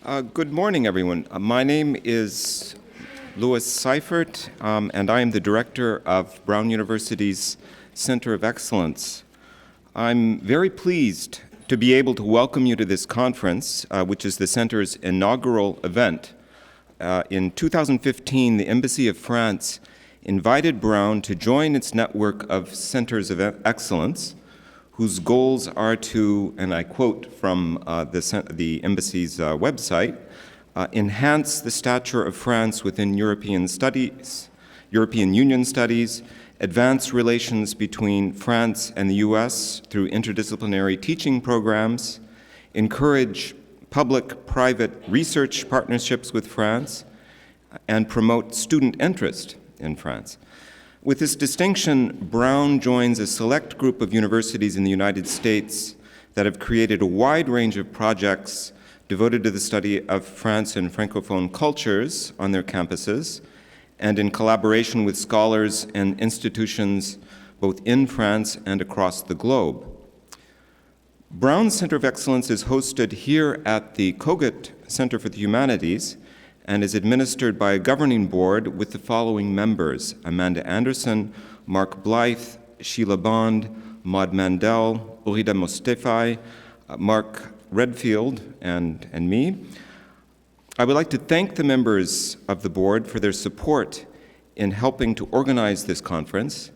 Good morning, everyone. My name is Louis Seifert, and I am the director of Brown University's Center of Excellence. I'm very pleased to be able to welcome you to this conference, which is the center's inaugural event. In 2015, the Embassy of France invited Brown to join its network of centers of excellence, whose goals are to, and I quote from the Embassy's website, enhance the stature of France within European Union studies, advance relations between France and the U.S. through interdisciplinary teaching programs, encourage public-private research partnerships with France, and promote student interest in France. With this distinction, Brown joins a select group of universities in the United States that have created a wide range of projects devoted to the study of France and Francophone cultures on their campuses, and in collaboration with scholars and institutions both in France and across the globe. Brown's Center of Excellence is hosted here at the Kogut Center for the Humanities and is administered by a governing board with the following members: Amanda Anderson, Mark Blythe, Sheila Bond, Maud Mandel, Urida Mostefai, Mark Redfield, and me. I would like to thank the members of the board for their support in helping to organize this conference,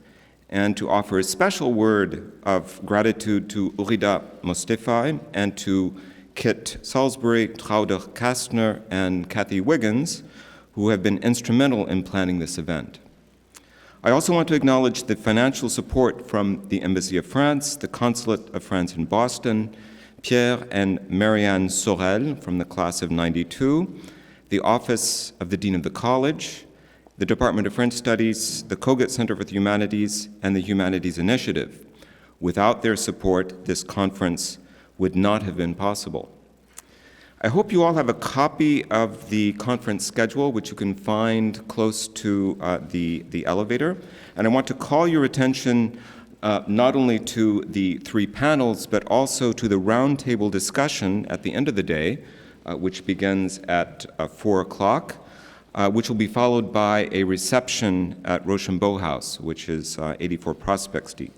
and to offer a special word of gratitude to Urida Mostefai and to Kit Salisbury, Trauder Kastner, and Kathy Wiggins, who have been instrumental in planning this event. I also want to acknowledge the financial support from the Embassy of France, the Consulate of France in Boston, Pierre and Marianne Sorel from the class of '92, the Office of the Dean of the College, the Department of French Studies, the Kogut Center for the Humanities, and the Humanities Initiative. Without their support, this conference would not have been possible. I hope you all have a copy of the conference schedule, which you can find close to the elevator. And I want to call your attention not only to the three panels, but also to the roundtable discussion at the end of the day, which begins at 4 o'clock, which will be followed by a reception at Rochambeau House, which is 84 Prospect Street.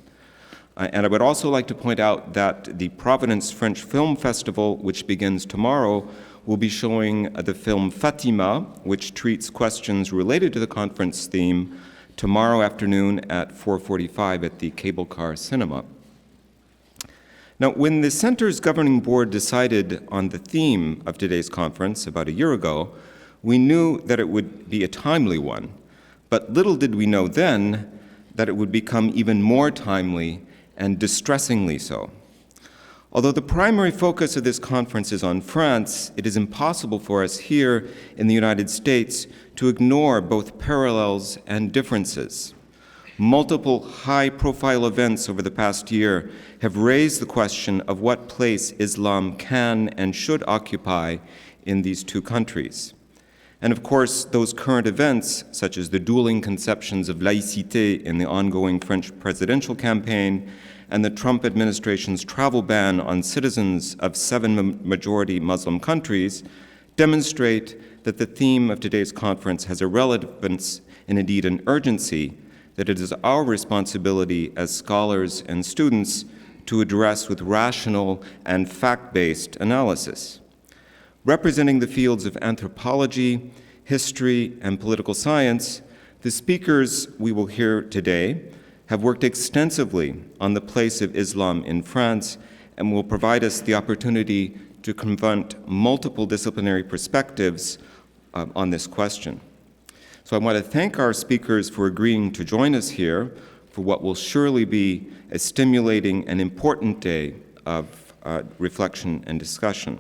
And I would also like to point out that the Providence French Film Festival, which begins tomorrow, will be showing the film Fatima, which treats questions related to the conference theme, tomorrow afternoon at 4:45 at the Cable Car Cinema. Now, when the Center's governing board decided on the theme of today's conference about a year ago, we knew that it would be a timely one, but little did we know then that it would become even more timely, and distressingly so. Although the primary focus of this conference is on France, it is impossible for us here in the United States to ignore both parallels and differences. Multiple high-profile events over the past year have raised the question of what place Islam can and should occupy in these two countries. And of course, those current events, such as the dueling conceptions of laïcité in the ongoing French presidential campaign and the Trump administration's travel ban on citizens of 7 majority Muslim countries, demonstrate that the theme of today's conference has a relevance and indeed an urgency that it is our responsibility as scholars and students to address with rational and fact-based analysis. Representing the fields of anthropology, history, and political science, the speakers we will hear today have worked extensively on the place of Islam in France and will provide us the opportunity to confront multiple disciplinary perspectives on this question. So I want to thank our speakers for agreeing to join us here for what will surely be a stimulating and important day of reflection and discussion.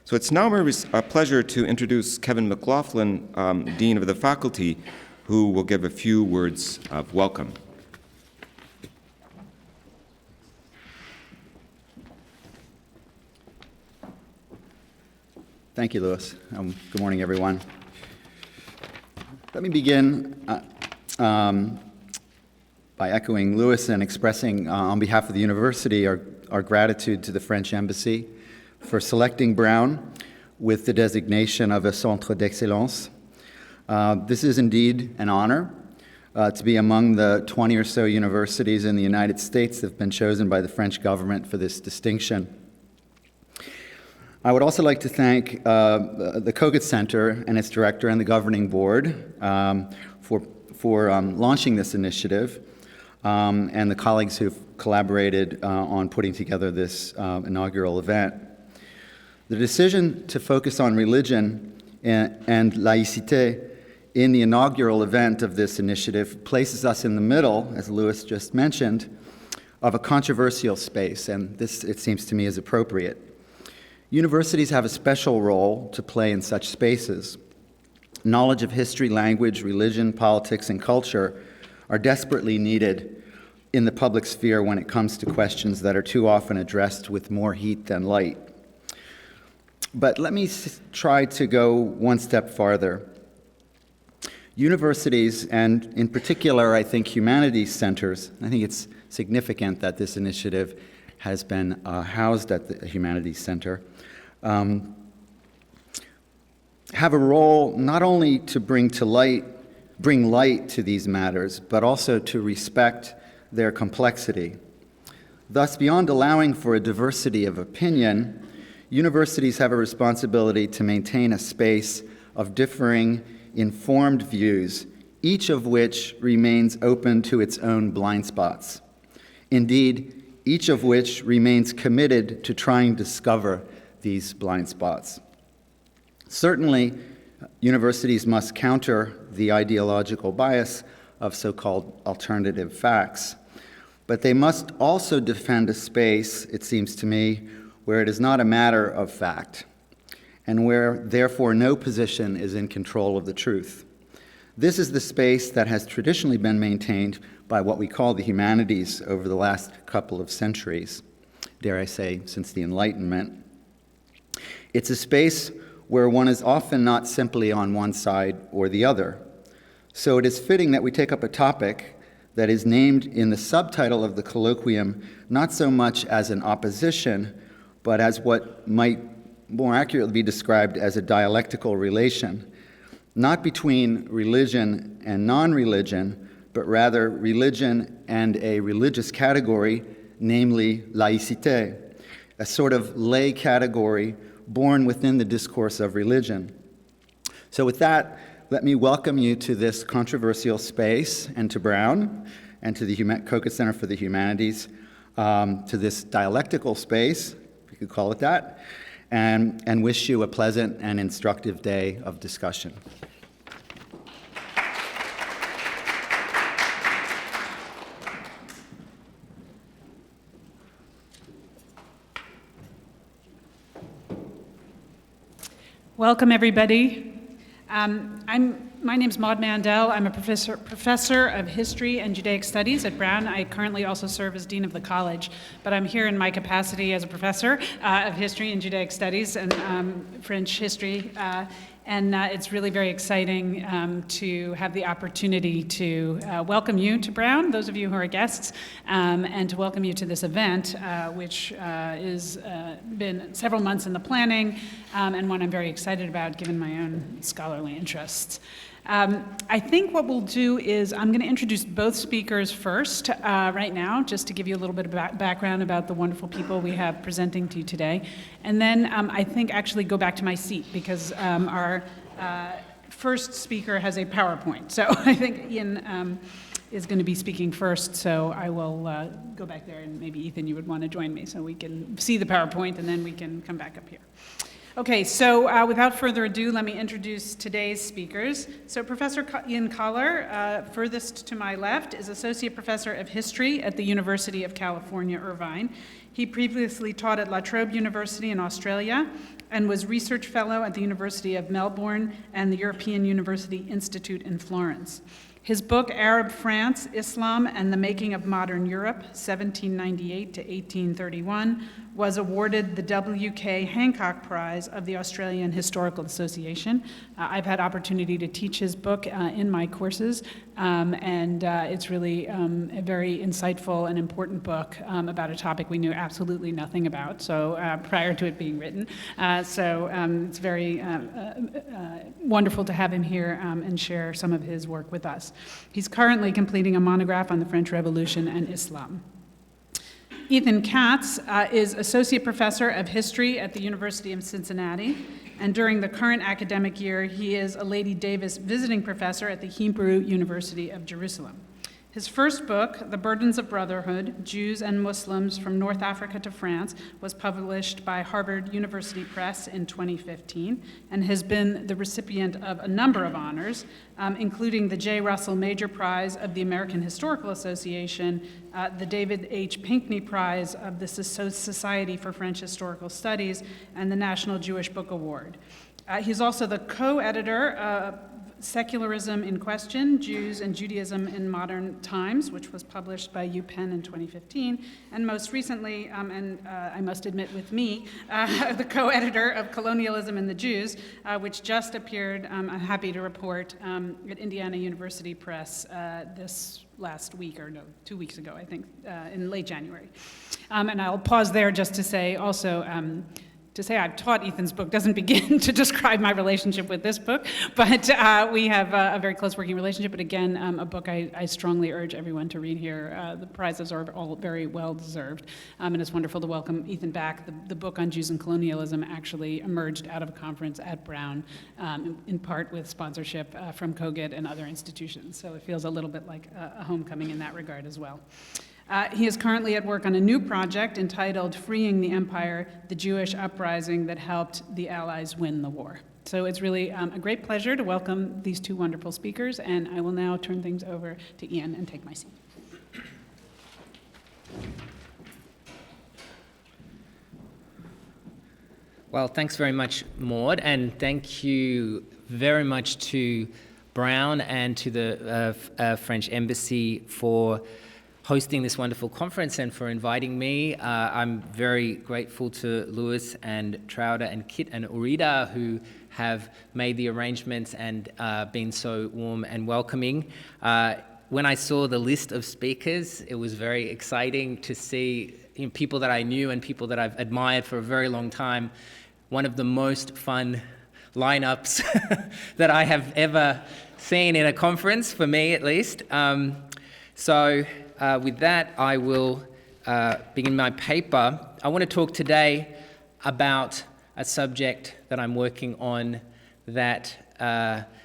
So it's now my pleasure to introduce Kevin McLaughlin, Dean of the Faculty, who will give a few words of welcome. Thank you, Louis. Good morning, everyone. Let me begin by echoing Louis and expressing on behalf of the university our gratitude to the French Embassy for selecting Brown with the designation of a Centre d'Excellence. This is indeed an honor to be among the 20 or so universities in the United States that have been chosen by the French government for this distinction. I would also like to thank the Kogut Center and its director and the governing board for launching this initiative, and the colleagues who've collaborated on putting together this inaugural event. The decision to focus on religion and laïcité in the inaugural event of this initiative places us in the middle, as Louis just mentioned, of a controversial space, and this, it seems to me, is appropriate. Universities have a special role to play in such spaces. Knowledge of history, language, religion, politics, and culture are desperately needed in the public sphere when it comes to questions that are too often addressed with more heat than light. But let me try to go one step farther. Universities, and in particular, I think humanities centers, I think it's significant that this initiative has been housed at the Humanities Center, have a role not only to bring light to these matters, but also to respect their complexity. Thus, beyond allowing for a diversity of opinion, universities have a responsibility to maintain a space of differing, informed views, each of which remains open to its own blind spots. Indeed, each of which remains committed to trying to discover these blind spots. Certainly, universities must counter the ideological bias of so-called alternative facts, but they must also defend a space, it seems to me, where it is not a matter of fact, and where, therefore, no position is in control of the truth. This is the space that has traditionally been maintained by what we call the humanities over the last couple of centuries, dare I say, since the Enlightenment. It's a space where one is often not simply on one side or the other. So it is fitting that we take up a topic that is named in the subtitle of the colloquium not so much as an opposition, but as what might more accurately be described as a dialectical relation, not between religion and non-religion, but rather religion and a religious category, namely laïcité, a sort of lay category born within the discourse of religion. So with that, let me welcome you to this controversial space, and to Brown, and to the Kogut Center for the Humanities, to this dialectical space, if you could call it that, and wish you a pleasant and instructive day of discussion. Welcome, everybody. My name's Maud Mandel. I'm a professor of history and Judaic studies at Brown. I currently also serve as dean of the college, but I'm here in my capacity as a professor of history and Judaic studies and French history. And it's really very exciting to have the opportunity to welcome you to Brown, those of you who are guests, and to welcome you to this event, which is been several months in the planning, and one I'm very excited about given my own scholarly interests. I think what we'll do is I'm going to introduce both speakers first right now, just to give you a little bit of background about the wonderful people we have presenting to you today. And then I think actually go back to my seat because our first speaker has a PowerPoint. So I think Ian is going to be speaking first, so I will go back there, and maybe Ethan, you would want to join me so we can see the PowerPoint and then we can come back up here. Okay, so without further ado, let me introduce today's speakers. So Professor Ian Kahler, furthest to my left, is Associate Professor of History at the University of California, Irvine. He previously taught at La Trobe University in Australia and was Research Fellow at the University of Melbourne and the European University Institute in Florence. His book, Arab France, Islam and the Making of Modern Europe, 1798 to 1831, was awarded the W.K. Hancock Prize of the Australian Historical Association. I've had opportunity to teach his book in my courses, and it's really a very insightful and important book about a topic we knew absolutely nothing about, so prior to it being written. It's very wonderful to have him here and share some of his work with us. He's currently completing a monograph on the French Revolution and Islam. Ethan Katz is Associate Professor of History at the University of Cincinnati, and during the current academic year, he is a Lady Davis Visiting Professor at the Hebrew University of Jerusalem. His first book, The Burdens of Brotherhood, Jews and Muslims from North Africa to France, was published by Harvard University Press in 2015 and has been the recipient of a number of honors, including the J. Russell Major Prize of the American Historical Association, the David H. Pinkney Prize of the Society for French Historical Studies, and the National Jewish Book Award. He's also the co-editor Secularism in Question, Jews and Judaism in Modern Times, which was published by UPenn in 2015, and most recently, I must admit with me, the co-editor of Colonialism and the Jews, which just appeared, I'm happy to report, at Indiana University Press this last week, or no, 2 weeks ago, I think, in late January. And I'll pause there just to say also, to say I've taught Ethan's book doesn't begin to describe my relationship with this book, but we have a very close working relationship. But again, a book I strongly urge everyone to read here. The prizes are all very well deserved, and it's wonderful to welcome Ethan back. The book on Jews and colonialism actually emerged out of a conference at Brown, in part with sponsorship from Kogut and other institutions. So it feels a little bit like a homecoming in that regard as well. He is currently at work on a new project entitled Freeing the Empire, the Jewish Uprising that helped the Allies win the war. So it's really a great pleasure to welcome these two wonderful speakers, and I will now turn things over to Ian and take my seat. Well, thanks very much, Maud, and thank you very much to Brown and to the French Embassy for hosting this wonderful conference and for inviting me. I'm very grateful to Louis and Trauda and Kit and Urida, who have made the arrangements and been so warm and welcoming. When I saw the list of speakers, it was very exciting to see people that I knew and people that I've admired for a very long time. One of the most fun lineups that I have ever seen in a conference, for me at least. With that, I will begin my paper. I want to talk today about a subject that I'm working on that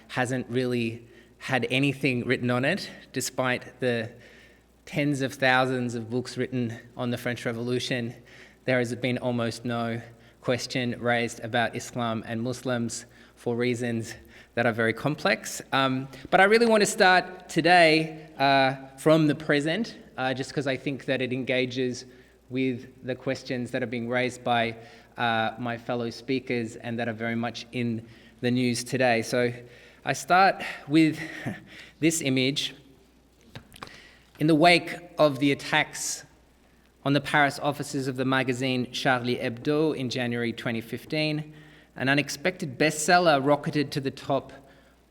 hasn't really had anything written on it, despite the tens of thousands of books written on the French Revolution. There has been almost no question raised about Islam and Muslims for reasons that are very complex. But I really want to start today from the present, just because I think that it engages with the questions that are being raised by my fellow speakers and that are very much in the news today. So I start with this image. In the wake of the attacks on the Paris offices of the magazine Charlie Hebdo in January 2015, an unexpected bestseller rocketed to the top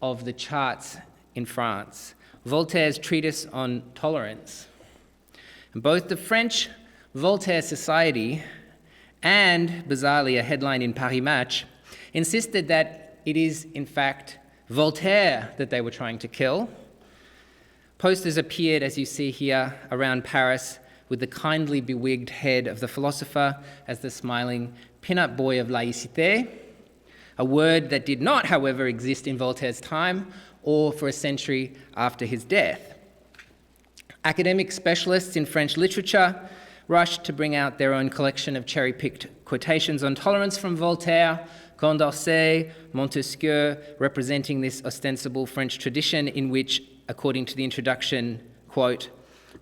of the charts in France, Voltaire's treatise on tolerance. And both the French Voltaire Society and, bizarrely, a headline in Paris Match insisted that it is, in fact, Voltaire that they were trying to kill. Posters appeared, as you see here, around Paris with the kindly bewigged head of the philosopher as the smiling pin-up boy of laïcité, a word that did not, however, exist in Voltaire's time or for a century after his death. Academic specialists in French literature rushed to bring out their own collection of cherry-picked quotations on tolerance from Voltaire, Condorcet, Montesquieu, representing this ostensible French tradition in which, according to the introduction, quote,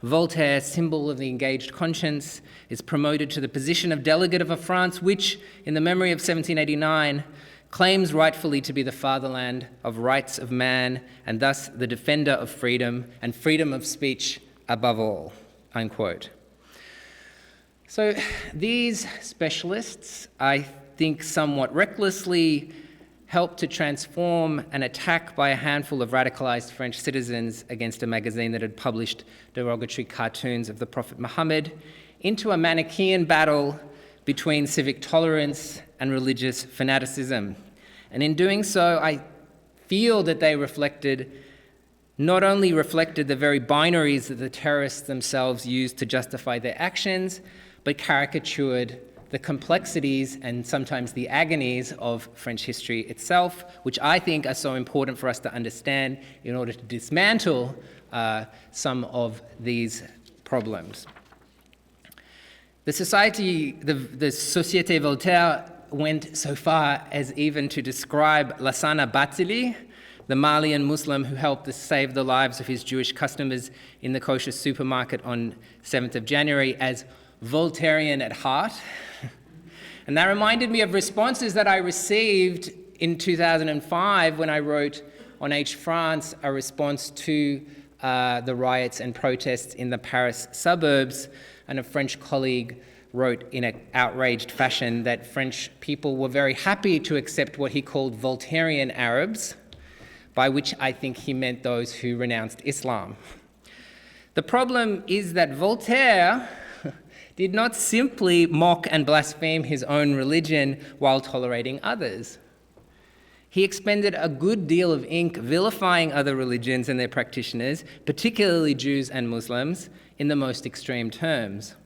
Voltaire, symbol of the engaged conscience, is promoted to the position of delegate of a France which, in the memory of 1789, claims rightfully to be the fatherland of rights of man and thus the defender of freedom and freedom of speech above all, unquote. So these specialists, I think somewhat recklessly, helped to transform an attack by a handful of radicalized French citizens against a magazine that had published derogatory cartoons of the Prophet Muhammad into a Manichaean battle between civic tolerance and religious fanaticism. And in doing so, I feel that they not only reflected the very binaries that the terrorists themselves used to justify their actions, but caricatured the complexities and sometimes the agonies of French history itself, which I think are so important for us to understand in order to dismantle some of these problems. The Société Voltaire went so far as even to describe Lassana Bathily, the Malian Muslim who helped to save the lives of his Jewish customers in the kosher supermarket on 7th of January, as Voltairean at heart. And that reminded me of responses that I received in 2005 when I wrote on H France a response to the riots and protests in the Paris suburbs, and a French colleague wrote in an outraged fashion that French people were very happy to accept what he called Voltairean Arabs, by which I think he meant those who renounced Islam. The problem is that Voltaire did not simply mock and blaspheme his own religion while tolerating others. He expended a good deal of ink vilifying other religions and their practitioners, particularly Jews and Muslims, in the most extreme terms.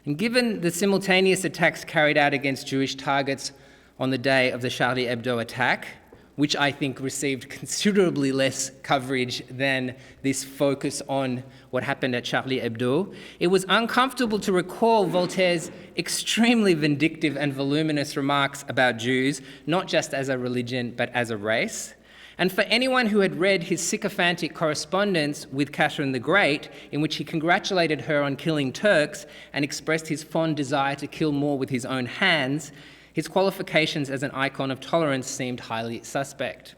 And given the simultaneous attacks carried out against Jewish targets on the day of the Charlie Hebdo attack, which I think received considerably less coverage than this focus on what happened at Charlie Hebdo, it was uncomfortable to recall Voltaire's extremely vindictive and voluminous remarks about Jews, not just as a religion, but as a race. And for anyone who had read his sycophantic correspondence with Catherine the Great, in which he congratulated her on killing Turks and expressed his fond desire to kill more with his own hands, his qualifications as an icon of tolerance seemed highly suspect.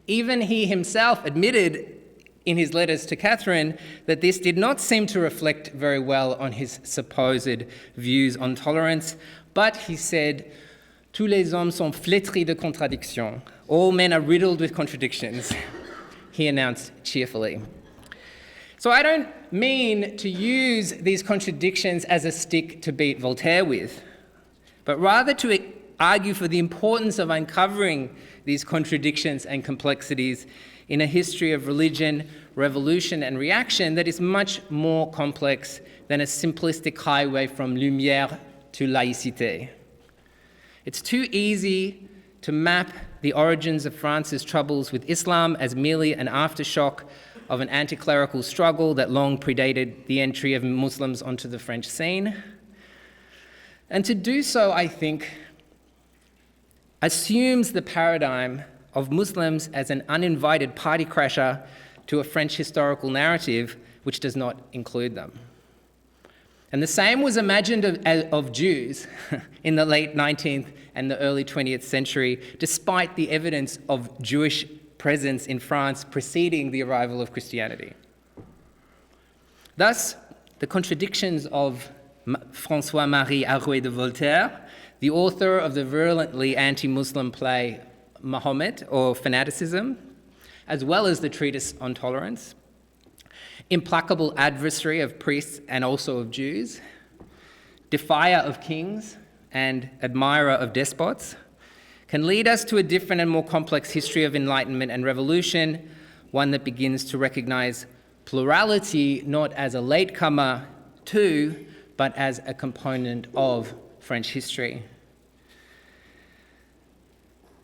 Even he himself admitted in his letters to Catherine that this did not seem to reflect very well on his supposed views on tolerance, but he said, "Tous les hommes sont flétris de contradictions. All men are riddled with contradictions," he announced cheerfully. So I don't mean to use these contradictions as a stick to beat Voltaire with, but rather to argue for the importance of uncovering these contradictions and complexities in a history of religion, revolution, and reaction that is much more complex than a simplistic highway from Lumière to laïcité. It's too easy to map the origins of France's troubles with Islam as merely an aftershock of an anti-clerical struggle that long predated the entry of Muslims onto the French scene. And to do so, I think, assumes the paradigm of Muslims as an uninvited party crasher to a French historical narrative which does not include them. And the same was imagined of Jews in the late 19th and the early 20th century, despite the evidence of Jewish presence in France preceding the arrival of Christianity. Thus, the contradictions of François-Marie Arouet de Voltaire, the author of the virulently anti-Muslim play Mahomet, or Fanaticism, as well as the treatise on tolerance, implacable adversary of priests and also of Jews, defier of kings and admirer of despots, can lead us to a different and more complex history of enlightenment and revolution, one that begins to recognize plurality not as a latecomer to, but as a component of French history.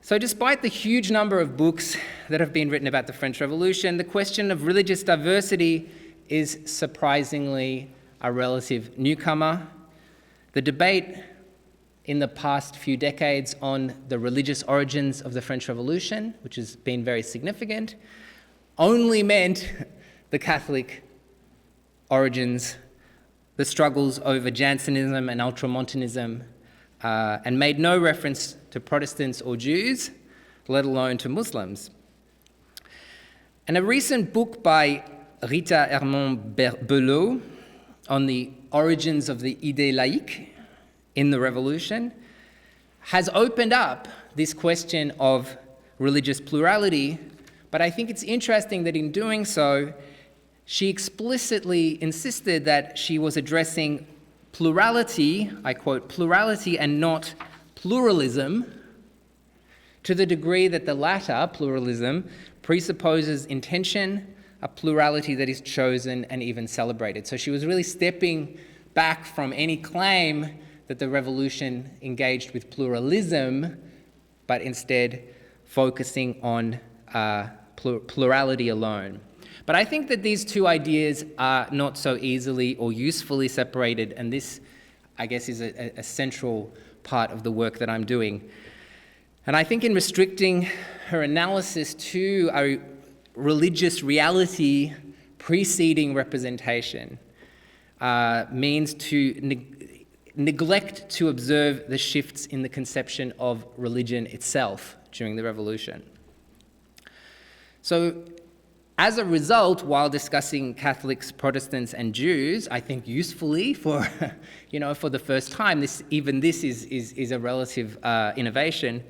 So despite the huge number of books that have been written about the French Revolution, the question of religious diversity is surprisingly a relative newcomer. The debate in the past few decades on the religious origins of the French Revolution, which has been very significant, only meant the Catholic origins, the struggles over Jansenism and Ultramontanism, and made no reference to Protestants or Jews, let alone to Muslims. And a recent book by Rita Hermond-Belot on the origins of the idée laïque in the revolution has opened up this question of religious plurality, but I think it's interesting that in doing so, she explicitly insisted that she was addressing plurality, I quote, plurality and not pluralism, to the degree that the latter, pluralism, presupposes intention, a plurality that is chosen and even celebrated. So she was really stepping back from any claim that the revolution engaged with pluralism, but instead focusing on plurality alone. But I think that these two ideas are not so easily or usefully separated, and this, I guess, is a central part of the work that I'm doing. And I think in restricting her analysis to a religious reality preceding representation means to neglect to observe the shifts in the conception of religion itself during the revolution. So, as a result, while discussing Catholics, Protestants, and Jews, I think usefully for, for the first time, this is a relative innovation.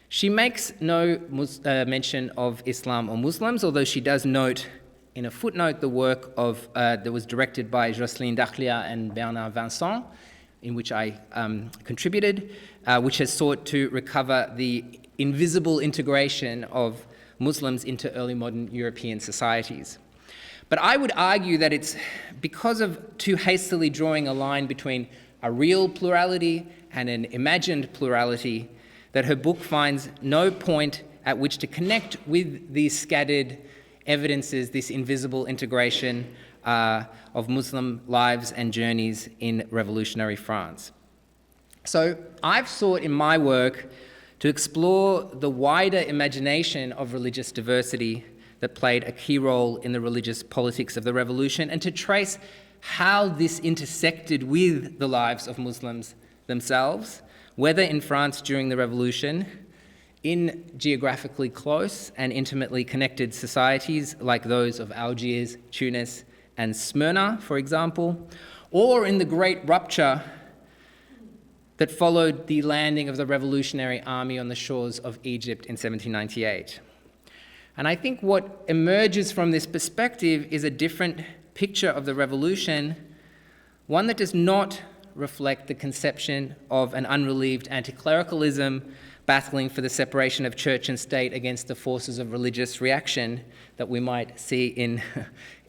She makes no mention of Islam or Muslims, although she does note in a footnote the work of that was directed by Jocelyne Dachlia and Bernard Vincent, in which I contributed, which has sought to recover the invisible integration of Muslims into early modern European societies. But I would argue that it's because of too hastily drawing a line between a real plurality and an imagined plurality that her book finds no point at which to connect with these scattered evidences, this invisible integration of Muslim lives and journeys in revolutionary France. So I've sought in my work to explore the wider imagination of religious diversity that played a key role in the religious politics of the revolution, and to trace how this intersected with the lives of Muslims themselves, whether in France during the revolution, in geographically close and intimately connected societies like those of Algiers, Tunis, and Smyrna, for example, or in the great rupture that followed the landing of the Revolutionary Army on the shores of Egypt in 1798. And I think what emerges from this perspective is a different picture of the revolution, one that does not reflect the conception of an unrelieved anti-clericalism battling for the separation of church and state against the forces of religious reaction that we might see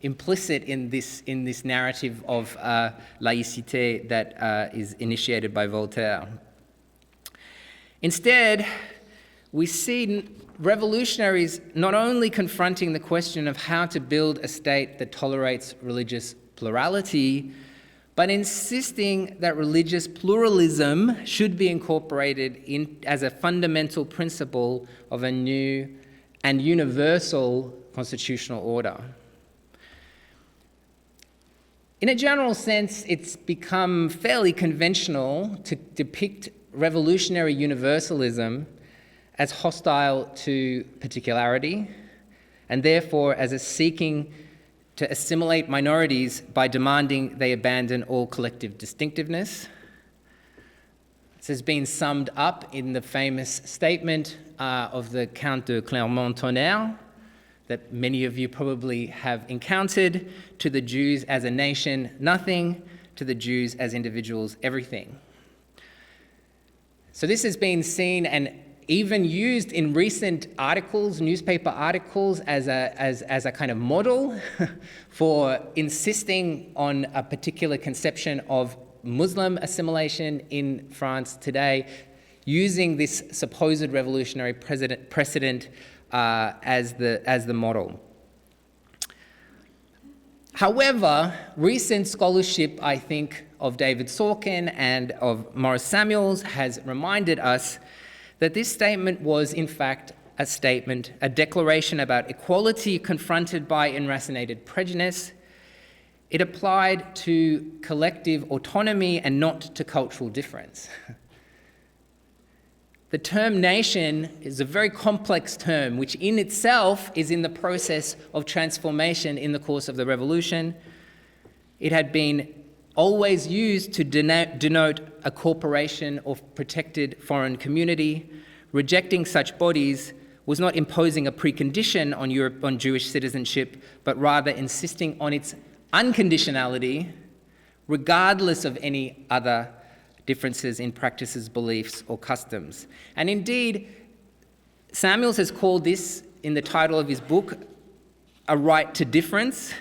implicit in this narrative of laïcité that is initiated by Voltaire. Instead, we see revolutionaries not only confronting the question of how to build a state that tolerates religious plurality, but insisting that religious pluralism should be incorporated in as a fundamental principle of a new and universal constitutional order. In a general sense, it's become fairly conventional to depict revolutionary universalism as hostile to particularity, and therefore as a seeking to assimilate minorities by demanding they abandon all collective distinctiveness. This has been summed up in the famous statement of the Count de Clermont-Tonnerre that many of you probably have encountered: to the Jews as a nation, nothing; to the Jews as individuals, everything. So this has been seen and even used in recent articles, newspaper articles, as a kind of model for insisting on a particular conception of Muslim assimilation in France today, using this supposed revolutionary precedent as the model. However, recent scholarship, I think, of David Sorkin and of Maurice Samuels has reminded us that this statement was, in fact, a declaration about equality confronted by enracinated prejudice. It applied to collective autonomy and not to cultural difference. the term nation is a very complex term, which in itself is in the process of transformation in the course of the revolution. It had been always used to denote a corporation or protected foreign community. Rejecting such bodies was not imposing a precondition on Jewish citizenship, but rather insisting on its unconditionality, regardless of any other differences in practices, beliefs, or customs. And indeed, Samuels has called this, in the title of his book, a right to difference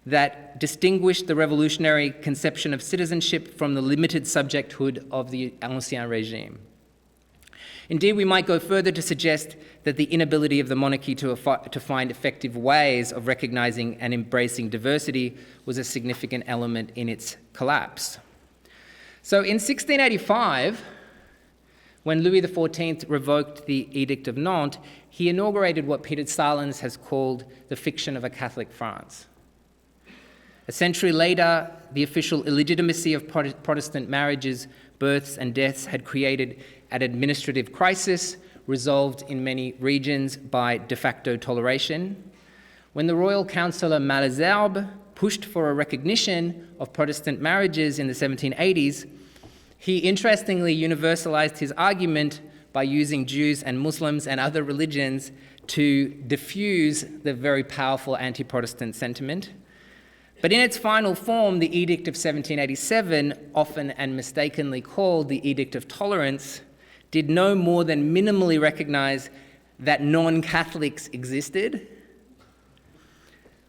that distinguished the revolutionary conception of citizenship from the limited subjecthood of the Ancien Regime. Indeed, we might go further to suggest that the inability of the monarchy to find effective ways of recognizing and embracing diversity was a significant element in its collapse. So in 1685, when Louis XIV revoked the Edict of Nantes, he inaugurated what Peter Salins has called the fiction of a Catholic France. A century later, the official illegitimacy of Protestant marriages, births, and deaths had created an administrative crisis resolved in many regions by de facto toleration. When the royal councillor Malesherbes pushed for a recognition of Protestant marriages in the 1780s, he interestingly universalized his argument by using Jews and Muslims and other religions to diffuse the very powerful anti-Protestant sentiment. But in its final form, the Edict of 1787, often and mistakenly called the Edict of Tolerance, did no more than minimally recognize that non-Catholics existed,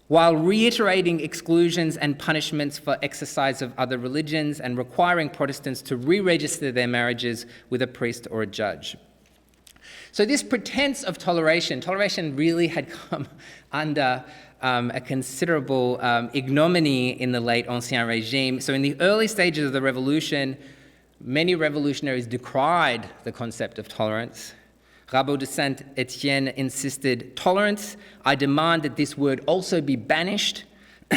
while reiterating exclusions and punishments for exercise of other religions and requiring Protestants to re-register their marriages with a priest or a judge. So this pretense of toleration really had come under a considerable ignominy in the late Ancien Regime. So in the early stages of the revolution, many revolutionaries decried the concept of tolerance. Rabot de Saint-Étienne insisted, "Tolerance, I demand that this word also be banished,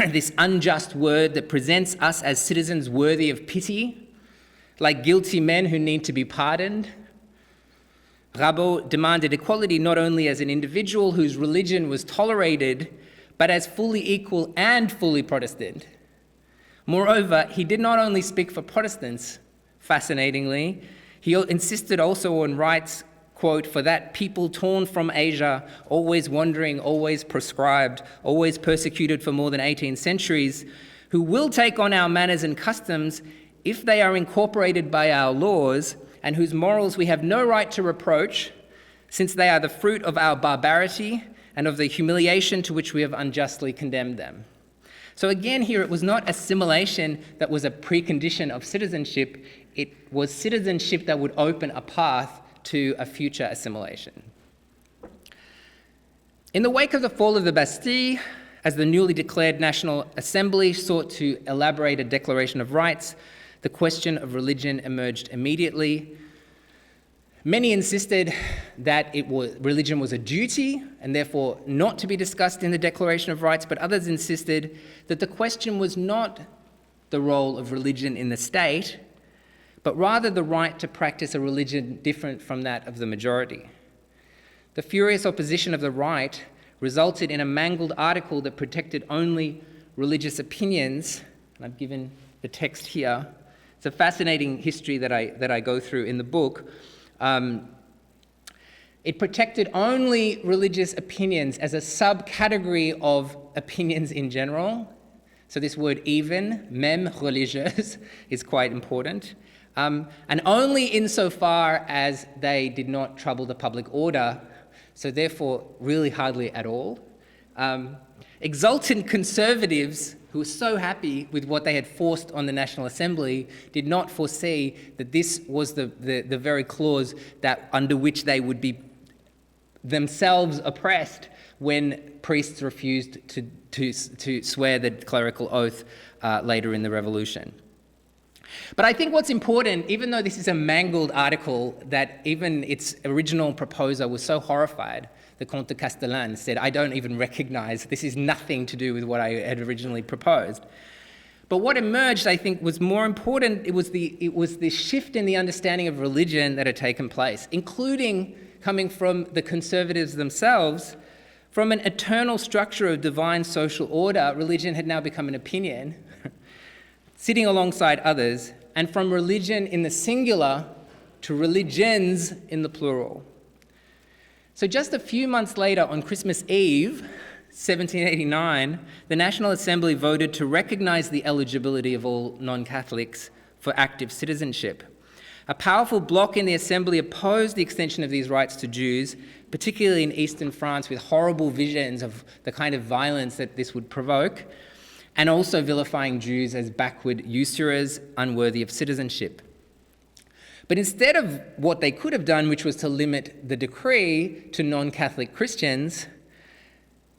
this unjust word that presents us as citizens worthy of pity, like guilty men who need to be pardoned." Rabot demanded equality not only as an individual whose religion was tolerated, but as fully equal and fully Protestant. Moreover, he did not only speak for Protestants, fascinatingly, he insisted also on rights, quote, "for that people torn from Asia, always wandering, always proscribed, always persecuted for more than 18 centuries, who will take on our manners and customs if they are incorporated by our laws, and whose morals we have no right to reproach, since they are the fruit of our barbarity and of the humiliation to which we have unjustly condemned them." So again here, it was not assimilation that was a precondition of citizenship, it was citizenship that would open a path to a future assimilation. In the wake of the fall of the Bastille, as the newly declared National Assembly sought to elaborate a Declaration of Rights, the question of religion emerged immediately. Many insisted that religion was a duty and therefore not to be discussed in the Declaration of Rights, but others insisted that the question was not the role of religion in the state, but rather the right to practice a religion different from that of the majority. The furious opposition of the right resulted in a mangled article that protected only religious opinions, and I've given the text here. It's a fascinating history that I go through in the book. It protected only religious opinions as a subcategory of opinions in general. So this word even, même religieuse, is quite important. And only insofar as they did not trouble the public order, so therefore really hardly at all. Exultant conservatives who were so happy with what they had forced on the National Assembly did not foresee that this was the very clause that under which they would be themselves oppressed when priests refused to swear the clerical oath later in the revolution. But I think what's important, even though this is a mangled article that even its original proposer was so horrified, the Comte de Castellane said, "I don't even recognize, this is nothing to do with what I had originally proposed." But what emerged, I think, was more important. It was the shift in the understanding of religion that had taken place, including coming from the conservatives themselves. From an eternal structure of divine social order, religion had now become an opinion, sitting alongside others, and from religion in the singular to religions in the plural. So just a few months later, on Christmas Eve, 1789, the National Assembly voted to recognize the eligibility of all non-Catholics for active citizenship. A powerful bloc in the Assembly opposed the extension of these rights to Jews, particularly in eastern France, with horrible visions of the kind of violence that this would provoke, and also vilifying Jews as backward usurers unworthy of citizenship. But instead of what they could have done, which was to limit the decree to non-Catholic Christians,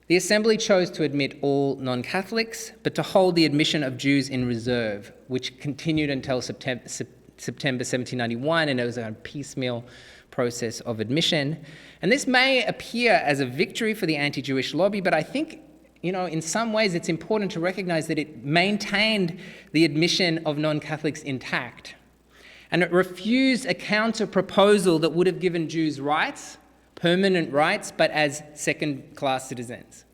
the Assembly chose to admit all non-Catholics, but to hold the admission of Jews in reserve, which continued until September 1791, and it was a piecemeal process of admission. And this may appear as a victory for the anti-Jewish lobby, but I think, in some ways it's important to recognize that it maintained the admission of non-Catholics intact. And it refused a counter-proposal that would have given Jews rights, permanent rights, but as second-class citizens.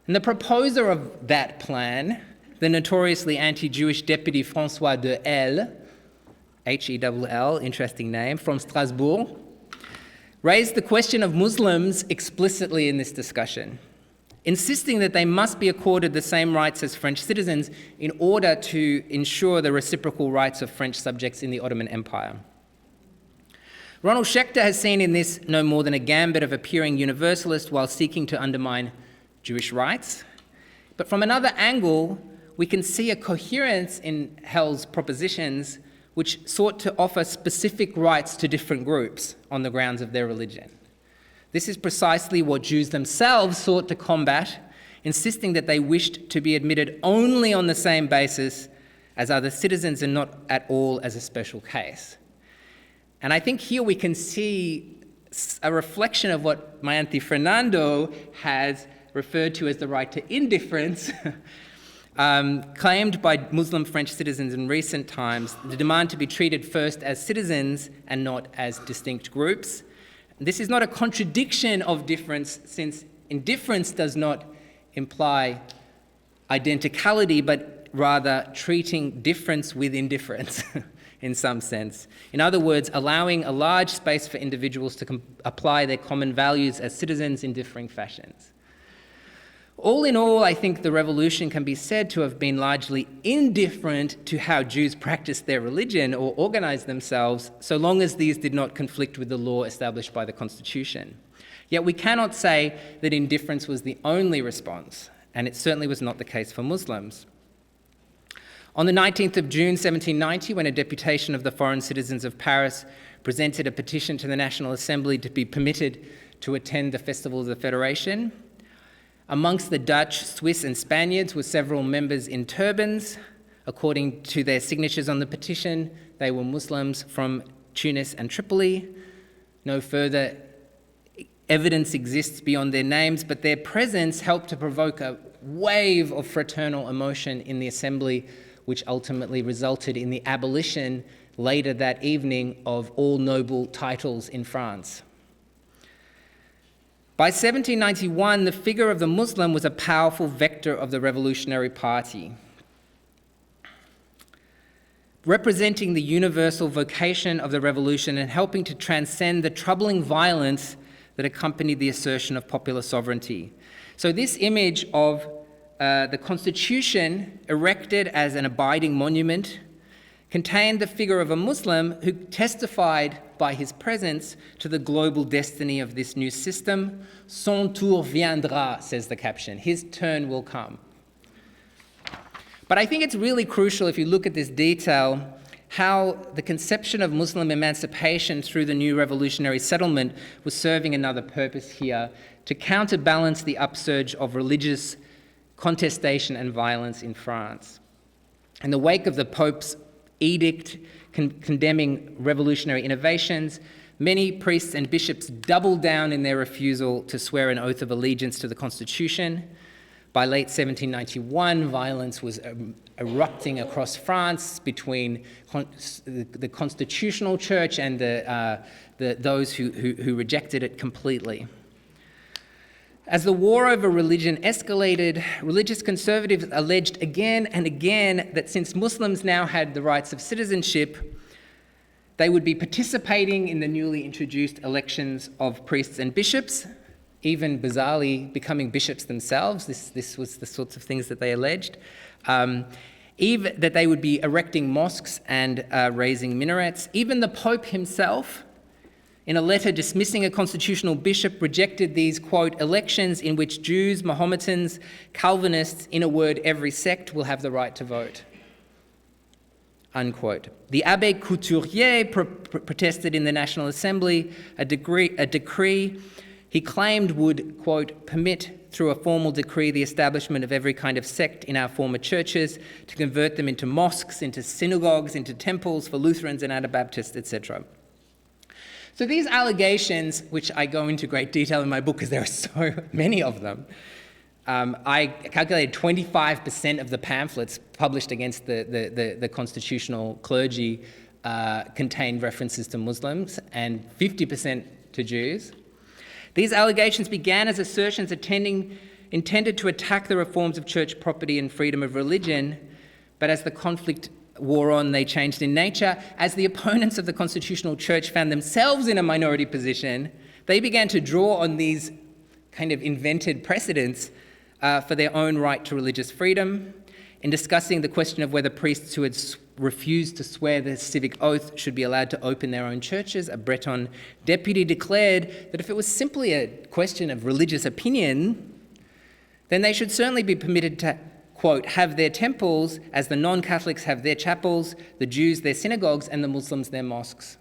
And the proposer of that plan, the notoriously anti-Jewish deputy François de Hell, H-E-L-L, interesting name, from Strasbourg, raised the question of Muslims explicitly in this discussion, insisting that they must be accorded the same rights as French citizens in order to ensure the reciprocal rights of French subjects in the Ottoman Empire. Ronald Schechter has seen in this no more than a gambit of appearing universalist while seeking to undermine Jewish rights. But from another angle, we can see a coherence in Hell's propositions which sought to offer specific rights to different groups on the grounds of their religion. This is precisely what Jews themselves sought to combat, insisting that they wished to be admitted only on the same basis as other citizens and not at all as a special case. And I think here we can see a reflection of what my auntie Fernando has referred to as the right to indifference, claimed by Muslim French citizens in recent times, the demand to be treated first as citizens and not as distinct groups. This is not a contradiction of difference, since indifference does not imply identicality, but rather treating difference with indifference in some sense. In other words, allowing a large space for individuals to apply their common values as citizens in differing fashions. All in all, I think the revolution can be said to have been largely indifferent to how Jews practiced their religion or organized themselves, so long as these did not conflict with the law established by the Constitution. Yet we cannot say that indifference was the only response, and it certainly was not the case for Muslims. On the 19th of June 1790, when a deputation of the foreign citizens of Paris presented a petition to the National Assembly to be permitted to attend the Festival of the Federation, amongst the Dutch, Swiss, and Spaniards were several members in turbans. According to their signatures on the petition, they were Muslims from Tunis and Tripoli. No further evidence exists beyond their names, but their presence helped to provoke a wave of fraternal emotion in the assembly, which ultimately resulted in the abolition later that evening of all noble titles in France. By 1791, the figure of the Muslim was a powerful vector of the Revolutionary Party, representing the universal vocation of the revolution and helping to transcend the troubling violence that accompanied the assertion of popular sovereignty. So this image of the Constitution, erected as an abiding monument, contained the figure of a Muslim who testified by his presence to the global destiny of this new system. Son tour viendra, says the caption. His turn will come. But I think it's really crucial, if you look at this detail, how the conception of Muslim emancipation through the new revolutionary settlement was serving another purpose here, to counterbalance the upsurge of religious contestation and violence in France. In the wake of the Pope's edict condemning revolutionary innovations, many priests and bishops doubled down in their refusal to swear an oath of allegiance to the Constitution. By late 1791, violence was erupting across France between the constitutional church and those who rejected it completely. As the war over religion escalated, religious conservatives alleged again and again that since Muslims now had the rights of citizenship, they would be participating in the newly introduced elections of priests and bishops, even bizarrely becoming bishops themselves. This was the sorts of things that they alleged. Even that they would be erecting mosques and raising minarets. Even the Pope himself, in a letter dismissing a constitutional bishop, rejected these, quote, elections in which Jews, Mohammedans, Calvinists, in a word, every sect will have the right to vote, unquote. The Abbé Couturier protested in the National Assembly a decree he claimed would, quote, permit through a formal decree the establishment of every kind of sect in our former churches, to convert them into mosques, into synagogues, into temples for Lutherans and Anabaptists, etc. So these allegations, which I go into great detail in my book because there are so many of them, I calculated 25% of the pamphlets published against the constitutional clergy contained references to Muslims and 50% to Jews. These allegations began as assertions intended to attack the reforms of church property and freedom of religion, but as the conflict wore on, they changed in nature. As the opponents of the constitutional church found themselves in a minority position, they began to draw on these kind of invented precedents for their own right to religious freedom. In discussing the question of whether priests who had refused to swear the civic oath should be allowed to open their own churches, a Breton deputy declared that if it was simply a question of religious opinion, then they should certainly be permitted to, quote, have their temples as the non-Catholics have their chapels, the Jews their synagogues, and the Muslims their mosques,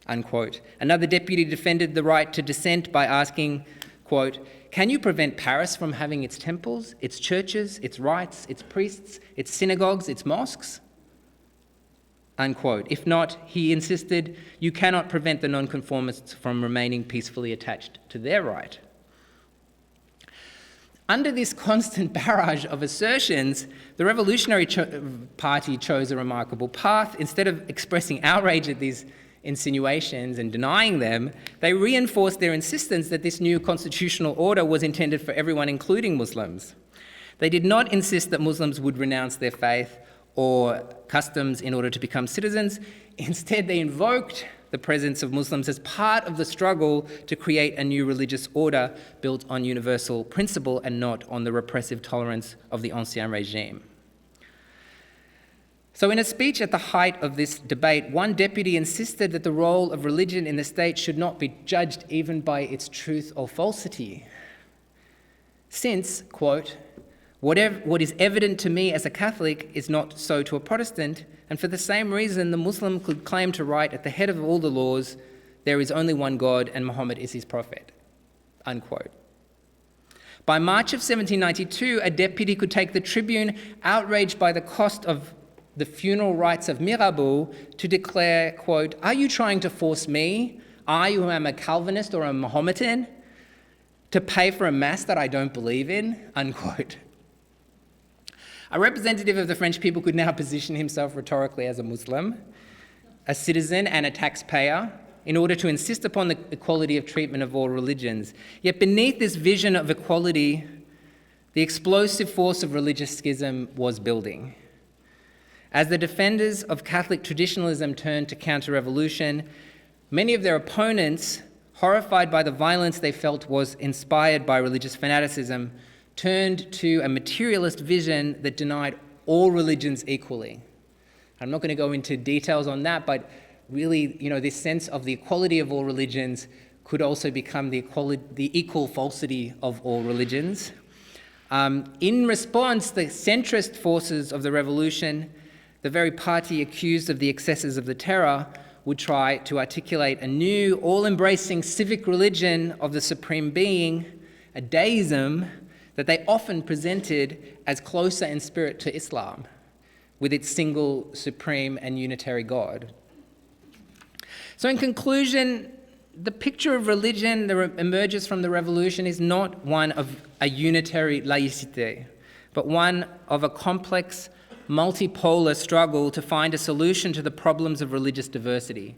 unquote. Another deputy defended the right to dissent by asking, quote, can you prevent Paris from having its temples, its churches, its rites, its priests, its synagogues, its mosques? Unquote. If not, he insisted, you cannot prevent the nonconformists from remaining peacefully attached to their right. Under this constant barrage of assertions, the Revolutionary Party chose a remarkable path. Instead of expressing outrage at these insinuations and denying them, they reinforced their insistence that this new constitutional order was intended for everyone, including Muslims. They did not insist that Muslims would renounce their faith or customs in order to become citizens. Instead, they invoked the presence of Muslims as part of the struggle to create a new religious order built on universal principle and not on the repressive tolerance of the Ancien Regime. So in a speech at the height of this debate, one deputy insisted that the role of religion in the state should not be judged even by its truth or falsity, since, quote, what is evident to me as a Catholic is not so to a Protestant, and for the same reason the Muslim could claim to write at the head of all the laws, there is only one God and Muhammad is his prophet, unquote. By March of 1792, a deputy could take the tribune, outraged by the cost of the funeral rites of Mirabeau, to declare, quote, are you trying to force me, I who am a Calvinist or a Mohammedan, to pay for a mass that I don't believe in, unquote. A representative of the French people could now position himself rhetorically as a Muslim, a citizen and a taxpayer, in order to insist upon the equality of treatment of all religions. Yet beneath this vision of equality, the explosive force of religious schism was building. As the defenders of Catholic traditionalism turned to counter-revolution, many of their opponents, horrified by the violence they felt was inspired by religious fanaticism, turned to a materialist vision that denied all religions equally. I'm not going to go into details on that, but really, this sense of the equality of all religions could also become the equal falsity of all religions. In response, the centrist forces of the revolution, the very party accused of the excesses of the terror, would try to articulate a new, all-embracing civic religion of the Supreme Being, a deism that they often presented as closer in spirit to Islam, with its single, supreme, and unitary God. So in conclusion, the picture of religion that emerges from the revolution is not one of a unitary laïcité, but one of a complex, multipolar struggle to find a solution to the problems of religious diversity.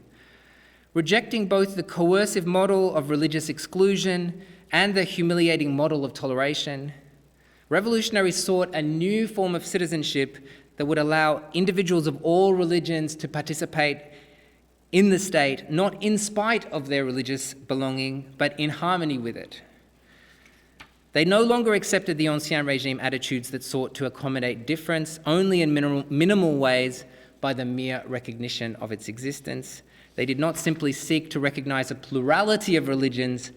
Rejecting both the coercive model of religious exclusion and the humiliating model of toleration, revolutionaries sought a new form of citizenship that would allow individuals of all religions to participate in the state, not in spite of their religious belonging, but in harmony with it. They no longer accepted the Ancien Regime attitudes that sought to accommodate difference only in minimal ways by the mere recognition of its existence. They did not simply seek to recognize a plurality of religions,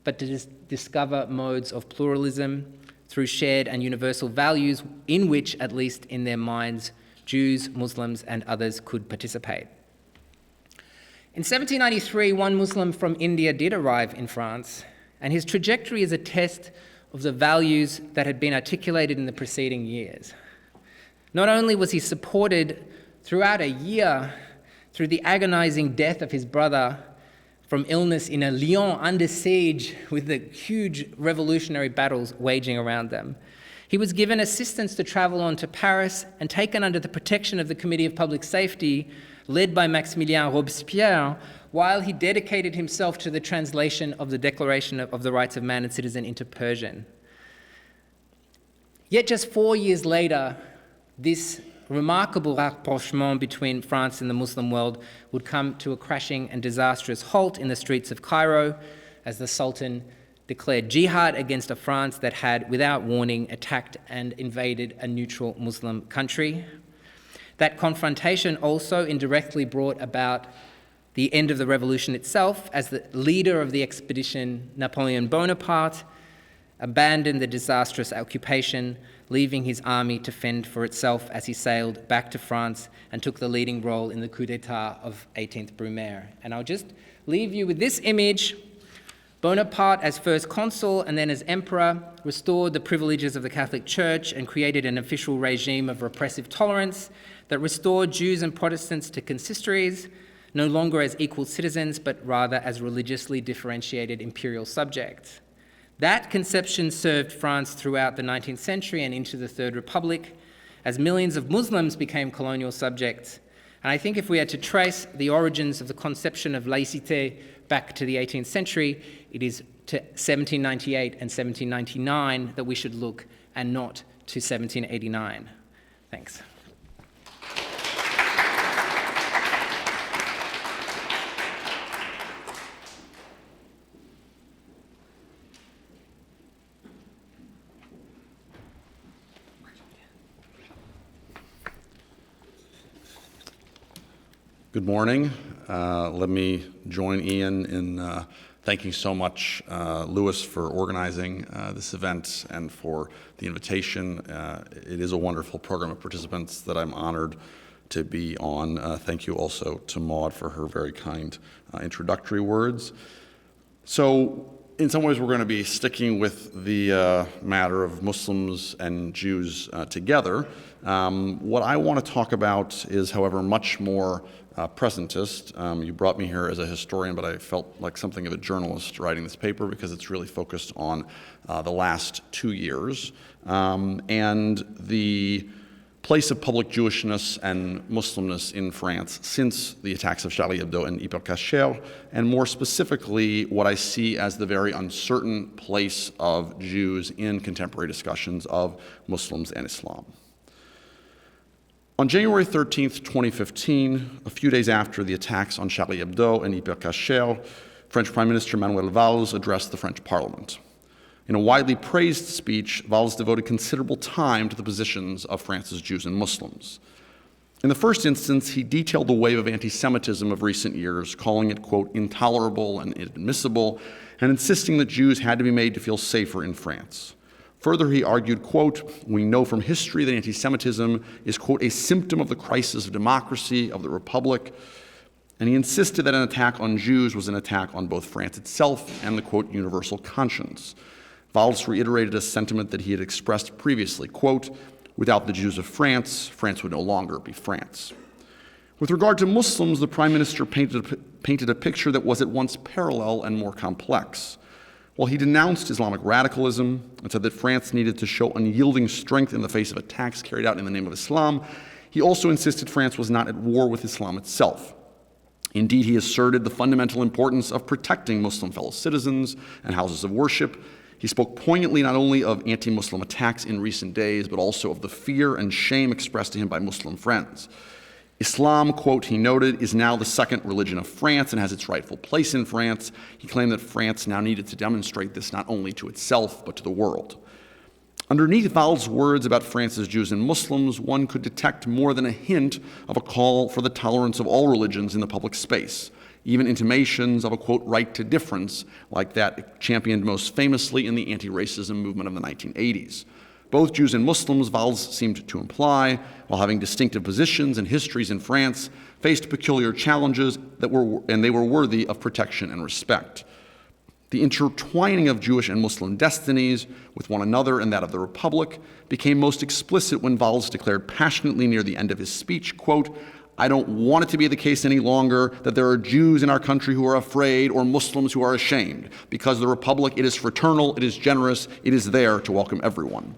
but to discover modes of pluralism through shared and universal values in which, at least in their minds, Jews, Muslims, and others could participate. In 1793, one Muslim from India did arrive in France, and his trajectory is a test of the values that had been articulated in the preceding years. Not only was he supported throughout a year through the agonizing death of his brother from illness in a Lyon under siege with the huge revolutionary battles waging around them, he was given assistance to travel on to Paris and taken under the protection of the Committee of Public Safety, led by Maximilien Robespierre, while he dedicated himself to the translation of the Declaration of the Rights of Man and Citizen into Persian. Yet just 4 years later, this remarkable rapprochement between France and the Muslim world would come to a crashing and disastrous halt in the streets of Cairo as the Sultan declared jihad against a France that had, without warning, attacked and invaded a neutral Muslim country. That confrontation also indirectly brought about the end of the revolution itself, as the leader of the expedition, Napoleon Bonaparte, abandoned the disastrous occupation, leaving his army to fend for itself as he sailed back to France and took the leading role in the coup d'etat of 18th Brumaire. And I'll just leave you with this image. Bonaparte, as first consul and then as emperor, restored the privileges of the Catholic Church and created an official regime of repressive tolerance that restored Jews and Protestants to consistories, no longer as equal citizens, but rather as religiously differentiated imperial subjects. That conception served France throughout the 19th century and into the Third Republic, as millions of Muslims became colonial subjects. And I think if we had to trace the origins of the conception of laïcité back to the 18th century, it is to 1798 and 1799 that we should look, and not to 1789. Thanks. Good morning. Let me join Ian in thanking so much Louis for organizing this event and for the invitation. It is a wonderful program of participants that I'm honored to be on. Thank you also to Maud for her very kind introductory words. So, in some ways, we're going to be sticking with the matter of Muslims and Jews together. What I want to talk about is, however, much more presentist. You brought me here as a historian, but I felt like something of a journalist writing this paper because it's really focused on the last 2 years and the place of public Jewishness and Muslimness in France since the attacks of Charlie Hebdo and Hyper Cacher, and more specifically, what I see as the very uncertain place of Jews in contemporary discussions of Muslims and Islam. On January 13th, 2015, a few days after the attacks on Charlie Hebdo and Hyper Cacher, French Prime Minister Manuel Valls addressed the French Parliament. In a widely praised speech, Valls devoted considerable time to the positions of France's Jews and Muslims. In the first instance, he detailed the wave of anti-Semitism of recent years, calling it, quote, intolerable and inadmissible, and insisting that Jews had to be made to feel safer in France. Further, he argued, quote, we know from history that anti-Semitism is, quote, a symptom of the crisis of democracy, of the Republic, and he insisted that an attack on Jews was an attack on both France itself and the, quote, universal conscience. Valls reiterated a sentiment that he had expressed previously, quote, without the Jews of France, France would no longer be France. With regard to Muslims, the Prime Minister painted painted a picture that was at once parallel and more complex. While he denounced Islamic radicalism and said that France needed to show unyielding strength in the face of attacks carried out in the name of Islam, he also insisted France was not at war with Islam itself. Indeed, he asserted the fundamental importance of protecting Muslim fellow citizens and houses of worship. He spoke poignantly not only of anti-Muslim attacks in recent days, but also of the fear and shame expressed to him by Muslim friends. Islam, quote, he noted, is now the second religion of France and has its rightful place in France. He claimed that France now needed to demonstrate this not only to itself, but to the world. Underneath Valls' words about France's Jews and Muslims, one could detect more than a hint of a call for the tolerance of all religions in the public space, even intimations of a, quote, right to difference, like that championed most famously in the anti-racism movement of the 1980s. Both Jews and Muslims, Valls seemed to imply, while having distinctive positions and histories in France, faced peculiar challenges they were worthy of protection and respect. The intertwining of Jewish and Muslim destinies with one another and that of the Republic became most explicit when Valls declared passionately near the end of his speech, quote, I don't want it to be the case any longer that there are Jews in our country who are afraid or Muslims who are ashamed. Because the Republic, it is fraternal, it is generous, it is there to welcome everyone.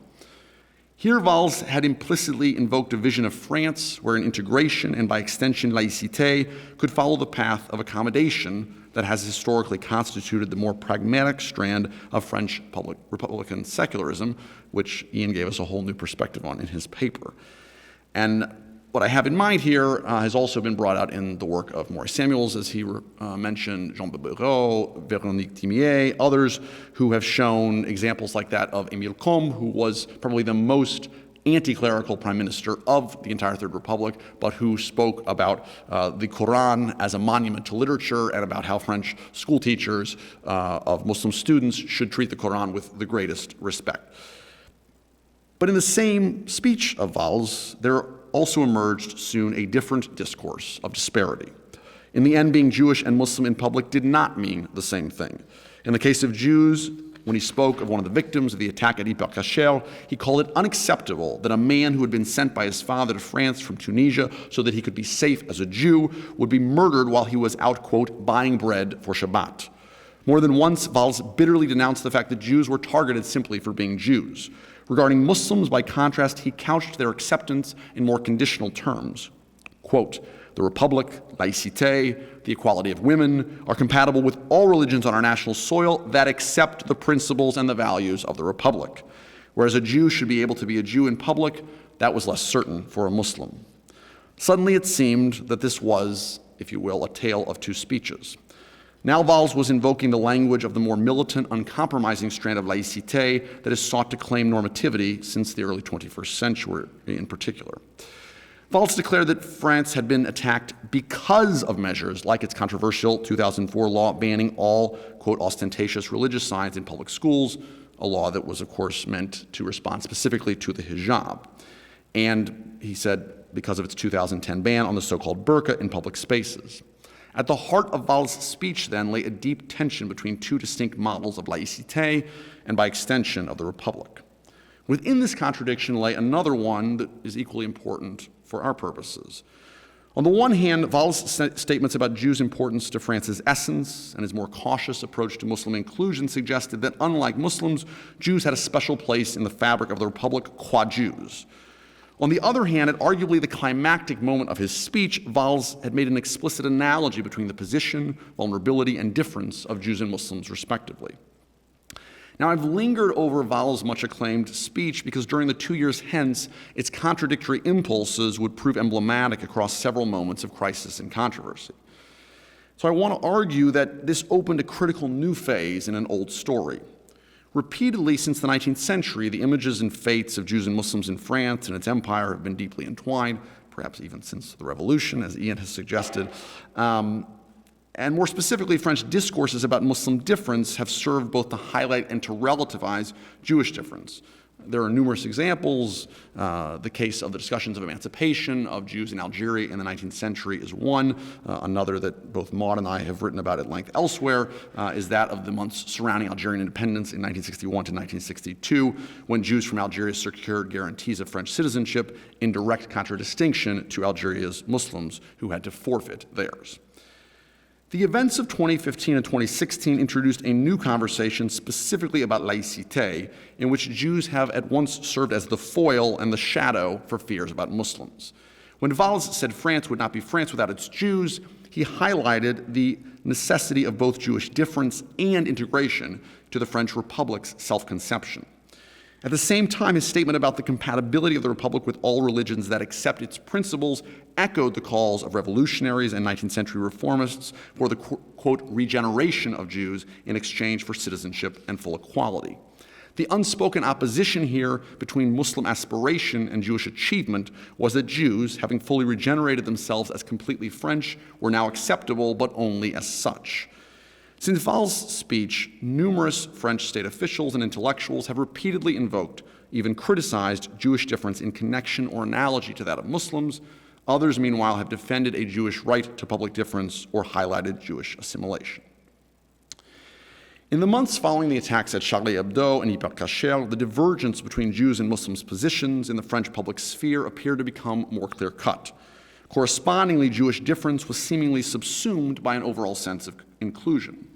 Here, Valls had implicitly invoked a vision of France where an integration and by extension laïcité could follow the path of accommodation that has historically constituted the more pragmatic strand of French Republican secularism, which Ian gave us a whole new perspective on in his paper. And what I have in mind here has also been brought out in the work of Maurice Samuels, as he mentioned, Jean Bébéreau, Véronique Timier, others who have shown examples like that of Émile Combes, who was probably the most anti-clerical prime minister of the entire Third Republic, but who spoke about the Quran as a monument to literature and about how French school teachers of Muslim students should treat the Quran with the greatest respect. But in the same speech of Valls, there also emerged soon a different discourse of disparity. In the end, being Jewish and Muslim in public did not mean the same thing. In the case of Jews, when he spoke of one of the victims of the attack at Hyper he called it unacceptable that a man who had been sent by his father to France from Tunisia so that he could be safe as a Jew would be murdered while he was out, quote, buying bread for Shabbat. More than once, Valls bitterly denounced the fact that Jews were targeted simply for being Jews. Regarding Muslims, by contrast, he couched their acceptance in more conditional terms. Quote, the Republic, laïcité, the equality of women are compatible with all religions on our national soil that accept the principles and the values of the Republic. Whereas a Jew should be able to be a Jew in public, that was less certain for a Muslim. Suddenly it seemed that this was, if you will, a tale of two speeches. Now Valls was invoking the language of the more militant, uncompromising strand of laïcité that has sought to claim normativity since the early 21st century in particular. Valls declared that France had been attacked because of measures like its controversial 2004 law banning all, quote, ostentatious religious signs in public schools, a law that was, of course, meant to respond specifically to the hijab. And he said because of its 2010 ban on the so-called burqa in public spaces. At the heart of Valls' speech, then, lay a deep tension between two distinct models of laïcité and, by extension, of the Republic. Within this contradiction lay another one that is equally important for our purposes. On the one hand, Valls' statements about Jews' importance to France's essence and his more cautious approach to Muslim inclusion suggested that, unlike Muslims, Jews had a special place in the fabric of the Republic qua Jews. On the other hand, at arguably the climactic moment of his speech, Valls had made an explicit analogy between the position, vulnerability, and difference of Jews and Muslims, respectively. Now, I've lingered over Valls' much acclaimed speech because during the 2 years hence, its contradictory impulses would prove emblematic across several moments of crisis and controversy. So I want to argue that this opened a critical new phase in an old story. Repeatedly since the 19th century, the images and fates of Jews and Muslims in France and its empire have been deeply entwined, perhaps even since the Revolution, as Ian has suggested. And more specifically, French discourses about Muslim difference have served both to highlight and to relativize Jewish difference. There are numerous examples. The case of the discussions of emancipation of Jews in Algeria in the 19th century is one. Another that both Maud and I have written about at length elsewhere is that of the months surrounding Algerian independence in 1961 to 1962, when Jews from Algeria secured guarantees of French citizenship in direct contradistinction to Algeria's Muslims who had to forfeit theirs. The events of 2015 and 2016 introduced a new conversation specifically about laïcité, in which Jews have at once served as the foil and the shadow for fears about Muslims. When Valls said France would not be France without its Jews, he highlighted the necessity of both Jewish difference and integration to the French Republic's self-conception. At the same time, his statement about the compatibility of the Republic with all religions that accept its principles echoed the calls of revolutionaries and 19th century reformists for the, quote, regeneration of Jews in exchange for citizenship and full equality. The unspoken opposition here between Muslim aspiration and Jewish achievement was that Jews, having fully regenerated themselves as completely French, were now acceptable, but only as such. Since Valls' speech, numerous French state officials and intellectuals have repeatedly invoked, even criticized, Jewish difference in connection or analogy to that of Muslims. Others, meanwhile, have defended a Jewish right to public difference or highlighted Jewish assimilation. In the months following the attacks at Charlie Hebdo and Hyper Cacher, the divergence between Jews and Muslims' positions in the French public sphere appeared to become more clear-cut. Correspondingly, Jewish difference was seemingly subsumed by an overall sense of inclusion.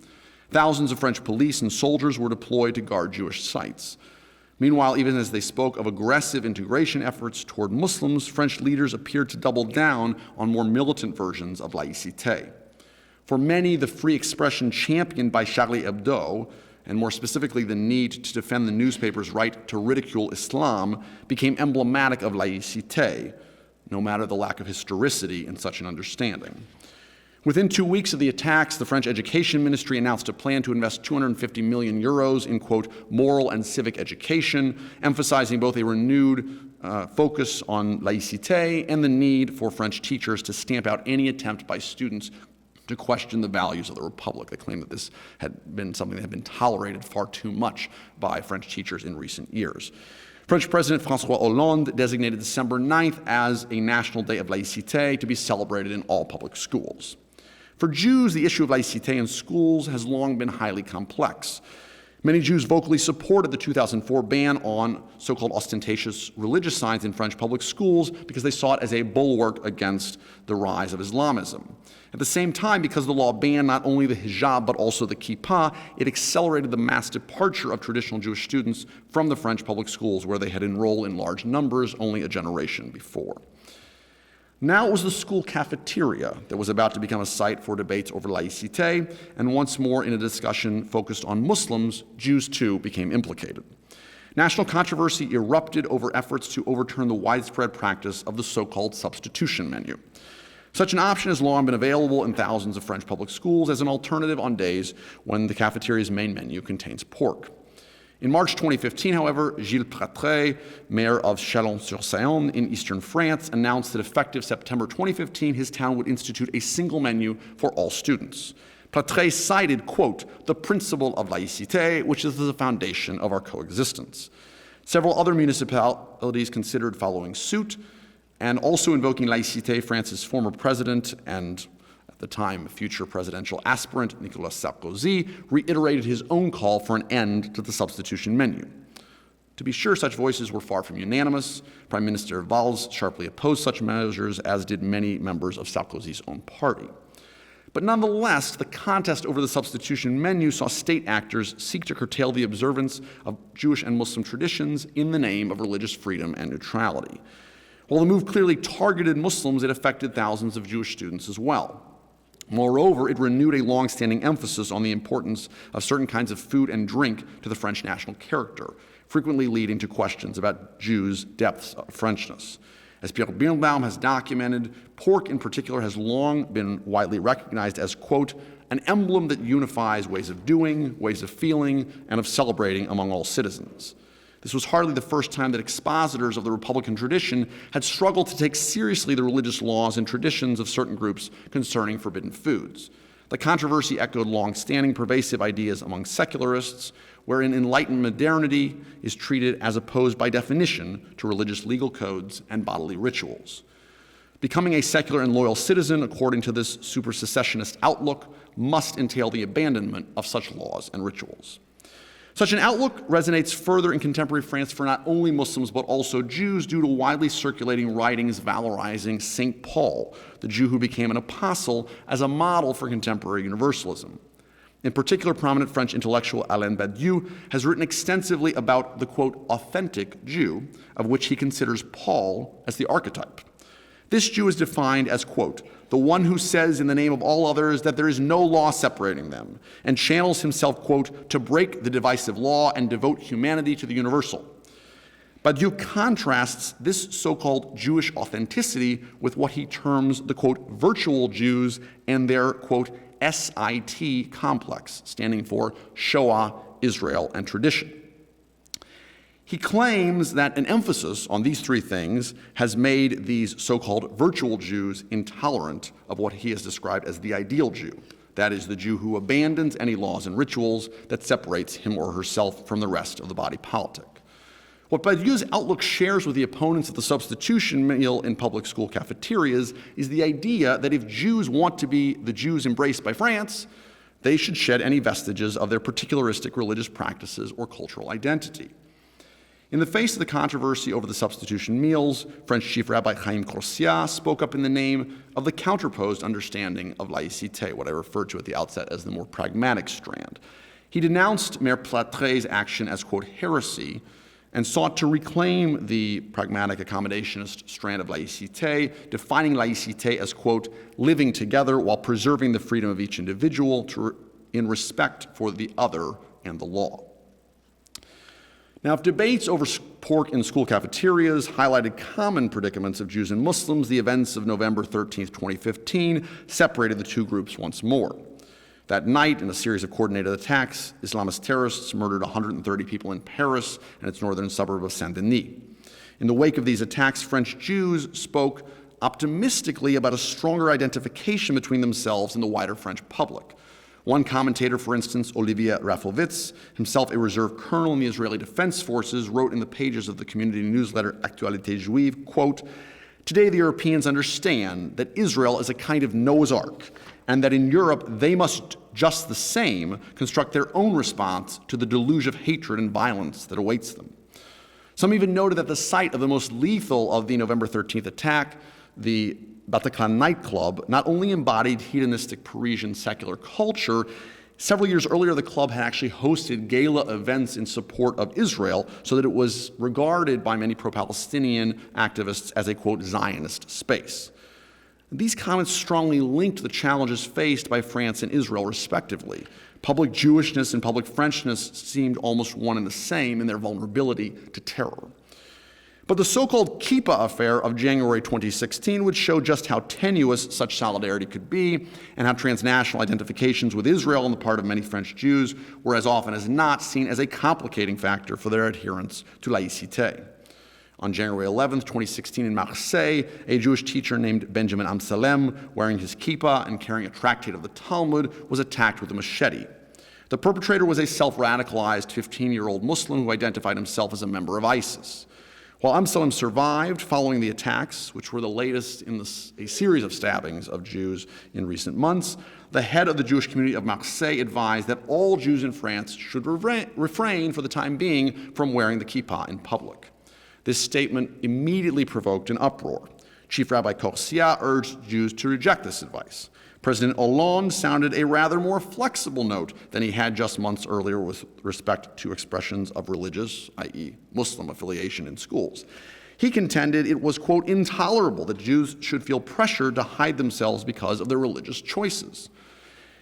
Thousands of French police and soldiers were deployed to guard Jewish sites. Meanwhile, even as they spoke of aggressive integration efforts toward Muslims, French leaders appeared to double down on more militant versions of laïcité. For many, the free expression championed by Charlie Hebdo, and more specifically the need to defend the newspaper's right to ridicule Islam, became emblematic of laïcité, no matter the lack of historicity in such an understanding. Within 2 weeks of the attacks, the French Education Ministry announced a plan to invest 250 million euros in, quote, moral and civic education, emphasizing both a renewed focus on laïcité and the need for French teachers to stamp out any attempt by students to question the values of the Republic. They claimed that this had been something that had been tolerated far too much by French teachers in recent years. French President François Hollande designated December 9th as a National Day of Laïcité to be celebrated in all public schools. For Jews, the issue of laïcité in schools has long been highly complex. Many Jews vocally supported the 2004 ban on so-called ostentatious religious signs in French public schools because they saw it as a bulwark against the rise of Islamism. At the same time, because the law banned not only the hijab but also the kippah, it accelerated the mass departure of traditional Jewish students from the French public schools where they had enrolled in large numbers only a generation before. Now it was the school cafeteria that was about to become a site for debates over laïcité, and once more in a discussion focused on Muslims, Jews too became implicated. National controversy erupted over efforts to overturn the widespread practice of the so-called substitution menu. Such an option has long been available in thousands of French public schools as an alternative on days when the cafeteria's main menu contains pork. In March 2015, however, Gilles Pratré, mayor of Chalon-sur-Saône in eastern France, announced that effective September 2015, his town would institute a single menu for all students. Pratré cited, quote, the principle of laïcité, which is the foundation of our coexistence. Several other municipalities considered following suit, and also invoking laïcité, France's former president and at the time future presidential aspirant Nicolas Sarkozy reiterated his own call for an end to the substitution menu. To be sure, such voices were far from unanimous. Prime Minister Valls sharply opposed such measures, as did many members of Sarkozy's own party. But nonetheless, the contest over the substitution menu saw state actors seek to curtail the observance of Jewish and Muslim traditions in the name of religious freedom and neutrality. While the move clearly targeted Muslims, it affected thousands of Jewish students as well. Moreover, it renewed a long-standing emphasis on the importance of certain kinds of food and drink to the French national character, frequently leading to questions about Jews' depths of Frenchness. As Pierre Birnbaum has documented, pork in particular has long been widely recognized as, quote, an emblem that unifies ways of doing, ways of feeling, and of celebrating among all citizens. This was hardly the first time that expositors of the Republican tradition had struggled to take seriously the religious laws and traditions of certain groups concerning forbidden foods. The controversy echoed long-standing pervasive ideas among secularists, wherein enlightened modernity is treated as opposed by definition to religious legal codes and bodily rituals. Becoming a secular and loyal citizen, according to this super-secessionist outlook, must entail the abandonment of such laws and rituals. Such an outlook resonates further in contemporary France for not only Muslims but also Jews due to widely circulating writings valorizing St. Paul, the Jew who became an apostle, as a model for contemporary universalism. In particular, prominent French intellectual Alain Badiou has written extensively about the, quote, authentic Jew, of which he considers Paul as the archetype. This Jew is defined as, quote, the one who says in the name of all others that there is no law separating them, and channels himself, quote, to break the divisive law and devote humanity to the universal. Badiou contrasts this so-called Jewish authenticity with what he terms the, quote, virtual Jews and their, quote, SIT complex, standing for Shoah, Israel, and tradition. He claims that an emphasis on these three things has made these so-called virtual Jews intolerant of what he has described as the ideal Jew. That is, the Jew who abandons any laws and rituals that separates him or herself from the rest of the body politic. What Badiou's outlook shares with the opponents of the substitution meal in public school cafeterias is the idea that if Jews want to be the Jews embraced by France, they should shed any vestiges of their particularistic religious practices or cultural identity. In the face of the controversy over the substitution meals, French Chief Rabbi Chaim Corsia spoke up in the name of the counterposed understanding of laïcité, what I referred to at the outset as the more pragmatic strand. He denounced Maire Platre's action as, quote, heresy, and sought to reclaim the pragmatic accommodationist strand of laïcité, defining laïcité as, quote, living together while preserving the freedom of each individual in respect for the other and the law. Now, if debates over pork in school cafeterias highlighted common predicaments of Jews and Muslims, the events of November 13th, 2015 separated the two groups once more. That night, in a series of coordinated attacks, Islamist terrorists murdered 130 people in Paris and its northern suburb of Saint-Denis. In the wake of these attacks, French Jews spoke optimistically about a stronger identification between themselves and the wider French public. One commentator, for instance, Olivier Rafovitz, himself a reserve colonel in the Israeli Defense Forces, wrote in the pages of the community newsletter Actualité Juive, quote, today the Europeans understand that Israel is a kind of Noah's Ark, and that in Europe they must just the same construct their own response to the deluge of hatred and violence that awaits them. Some even noted that the site of the most lethal of the November 13th attack, the Bataclan nightclub, not only embodied hedonistic Parisian secular culture, several years earlier the club had actually hosted gala events in support of Israel so that it was regarded by many pro-Palestinian activists as a, quote, Zionist space. These comments strongly linked the challenges faced by France and Israel, respectively. Public Jewishness and public Frenchness seemed almost one and the same in their vulnerability to terror. But the so-called Kippah affair of January 2016 would show just how tenuous such solidarity could be and how transnational identifications with Israel on the part of many French Jews were as often as not seen as a complicating factor for their adherence to laïcité. On January 11, 2016 in Marseille, a Jewish teacher named Benjamin Amsalem, wearing his kippah and carrying a tractate of the Talmud, was attacked with a machete. The perpetrator was a self-radicalized 15-year-old Muslim who identified himself as a member of ISIS. While Amsalem survived following the attacks, which were the latest in a series of stabbings of Jews in recent months, the head of the Jewish community of Marseille advised that all Jews in France should refrain for the time being from wearing the kippah in public. This statement immediately provoked an uproar. Chief Rabbi Corsia urged Jews to reject this advice. President Hollande sounded a rather more flexible note than he had just months earlier with respect to expressions of religious, i.e. Muslim affiliation in schools. He contended it was, quote, intolerable that Jews should feel pressured to hide themselves because of their religious choices.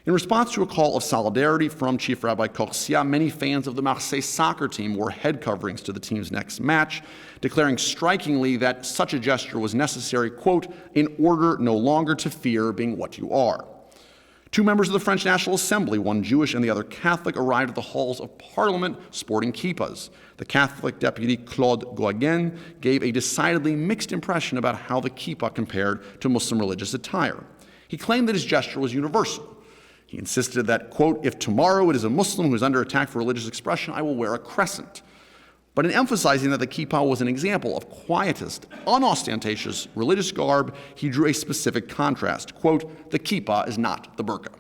In response to a call of solidarity from Chief Rabbi Corsia, many fans of the Marseille soccer team wore head coverings to the team's next match, declaring strikingly that such a gesture was necessary, quote, in order no longer to fear being what you are. Two members of the French National Assembly, one Jewish and the other Catholic, arrived at the halls of Parliament sporting kippahs. The Catholic deputy Claude Goagen gave a decidedly mixed impression about how the kippah compared to Muslim religious attire. He claimed that his gesture was universal. He insisted that, quote, if tomorrow it is a Muslim who is under attack for religious expression, I will wear a crescent. But in emphasizing that the kippah was an example of quietist, unostentatious religious garb, he drew a specific contrast. Quote, the kippah is not the burqa.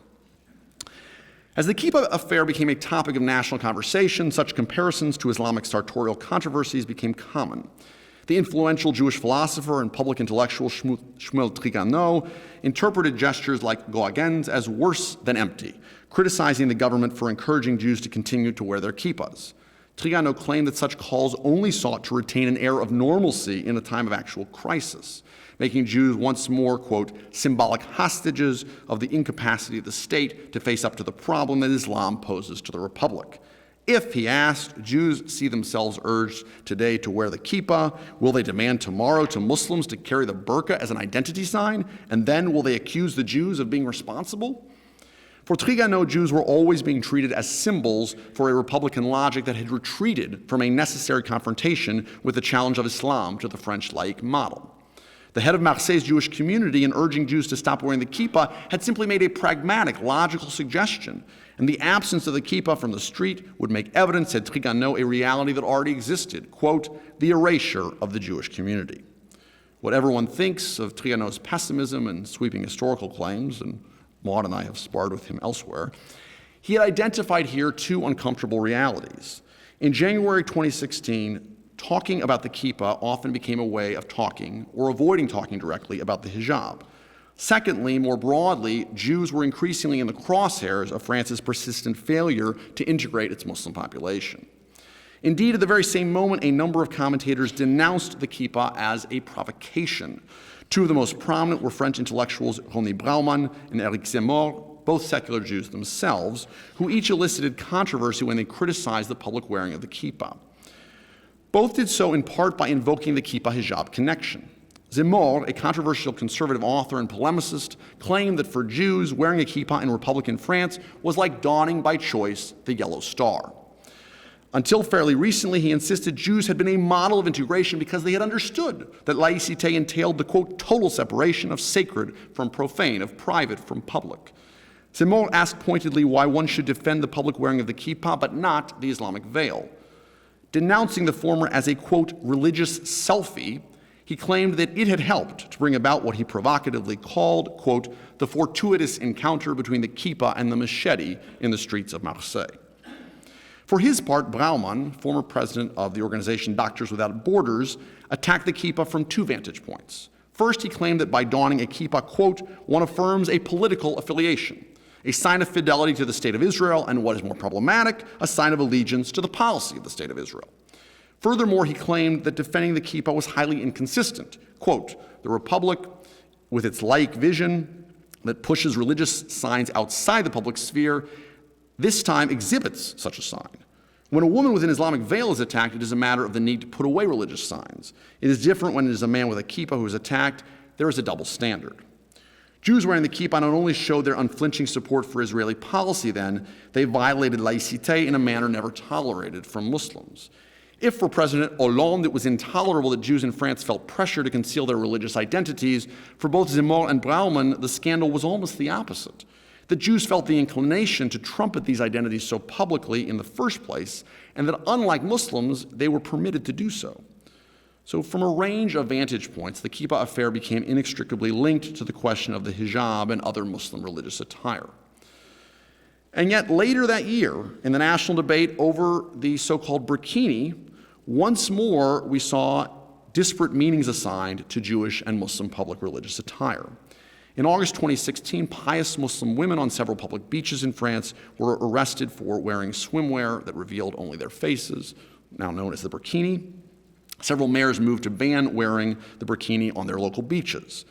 As the Kippah affair became a topic of national conversation, such comparisons to Islamic sartorial controversies became common. The influential Jewish philosopher and public intellectual Shmuel Trigano interpreted gestures like go agens as worse than empty, criticizing the government for encouraging Jews to continue to wear their kippahs. Trigano claimed that such calls only sought to retain an air of normalcy in a time of actual crisis, making Jews once more, quote, symbolic hostages of the incapacity of the state to face up to the problem that Islam poses to the Republic. If, he asked, Jews see themselves urged today to wear the kippah, will they demand tomorrow to Muslims to carry the burqa as an identity sign, and then will they accuse the Jews of being responsible? For Trigano, Jews were always being treated as symbols for a Republican logic that had retreated from a necessary confrontation with the challenge of Islam to the French laïc model. The head of Marseille's Jewish community, in urging Jews to stop wearing the kippah, had simply made a pragmatic, logical suggestion, and the absence of the kippah from the street would make evident, said Trigano, a reality that already existed, quote, the erasure of the Jewish community. Whatever one thinks of Trigano's pessimism and sweeping historical claims, and Maud and I have sparred with him elsewhere, he had identified here two uncomfortable realities. In January 2016, talking about the kippah often became a way of talking or avoiding talking directly about the hijab. Secondly, more broadly, Jews were increasingly in the crosshairs of France's persistent failure to integrate its Muslim population. Indeed, at the very same moment, a number of commentators denounced the kippah as a provocation. Two of the most prominent were French intellectuals René Brauman and Éric Zemmour, both secular Jews themselves, who each elicited controversy when they criticized the public wearing of the kippah. Both did so in part by invoking the kippah-hijab connection. Zemmour, a controversial conservative author and polemicist, claimed that for Jews, wearing a kippah in Republican France was like donning by choice the yellow star. Until fairly recently, he insisted Jews had been a model of integration because they had understood that laïcité entailed the, quote, total separation of sacred from profane, of private from public. Zemmour asked pointedly why one should defend the public wearing of the kippah but not the Islamic veil. Denouncing the former as a, quote, religious selfie, he claimed that it had helped to bring about what he provocatively called, quote, the fortuitous encounter between the kippah and the machete in the streets of Marseille. For his part, Brauman, former president of the organization Doctors Without Borders, attacked the kippah from two vantage points. First, he claimed that by donning a kippah, quote, one affirms a political affiliation, a sign of fidelity to the State of Israel, and what is more problematic, a sign of allegiance to the policy of the State of Israel. Furthermore, he claimed that defending the kippah was highly inconsistent. Quote, the Republic, with its laïc vision that pushes religious signs outside the public sphere, this time exhibits such a sign. When a woman with an Islamic veil is attacked, it is a matter of the need to put away religious signs. It is different when it is a man with a kippah who is attacked. There is a double standard. Jews wearing the kippah not only showed their unflinching support for Israeli policy then, they violated laïcité in a manner never tolerated from Muslims. If for President Hollande it was intolerable that Jews in France felt pressure to conceal their religious identities, for both Zemmour and Brauman, the scandal was almost the opposite. The Jews felt the inclination to trumpet these identities so publicly in the first place, and that unlike Muslims, they were permitted to do so. So from a range of vantage points, the kippah affair became inextricably linked to the question of the hijab and other Muslim religious attire. And yet later that year, in the national debate over the so-called burkini, once more we saw disparate meanings assigned to Jewish and Muslim public religious attire. In August 2016, pious Muslim women on several public beaches in France were arrested for wearing swimwear that revealed only their faces, now known as the burkini. Several mayors moved to ban wearing the burkini on their local beaches.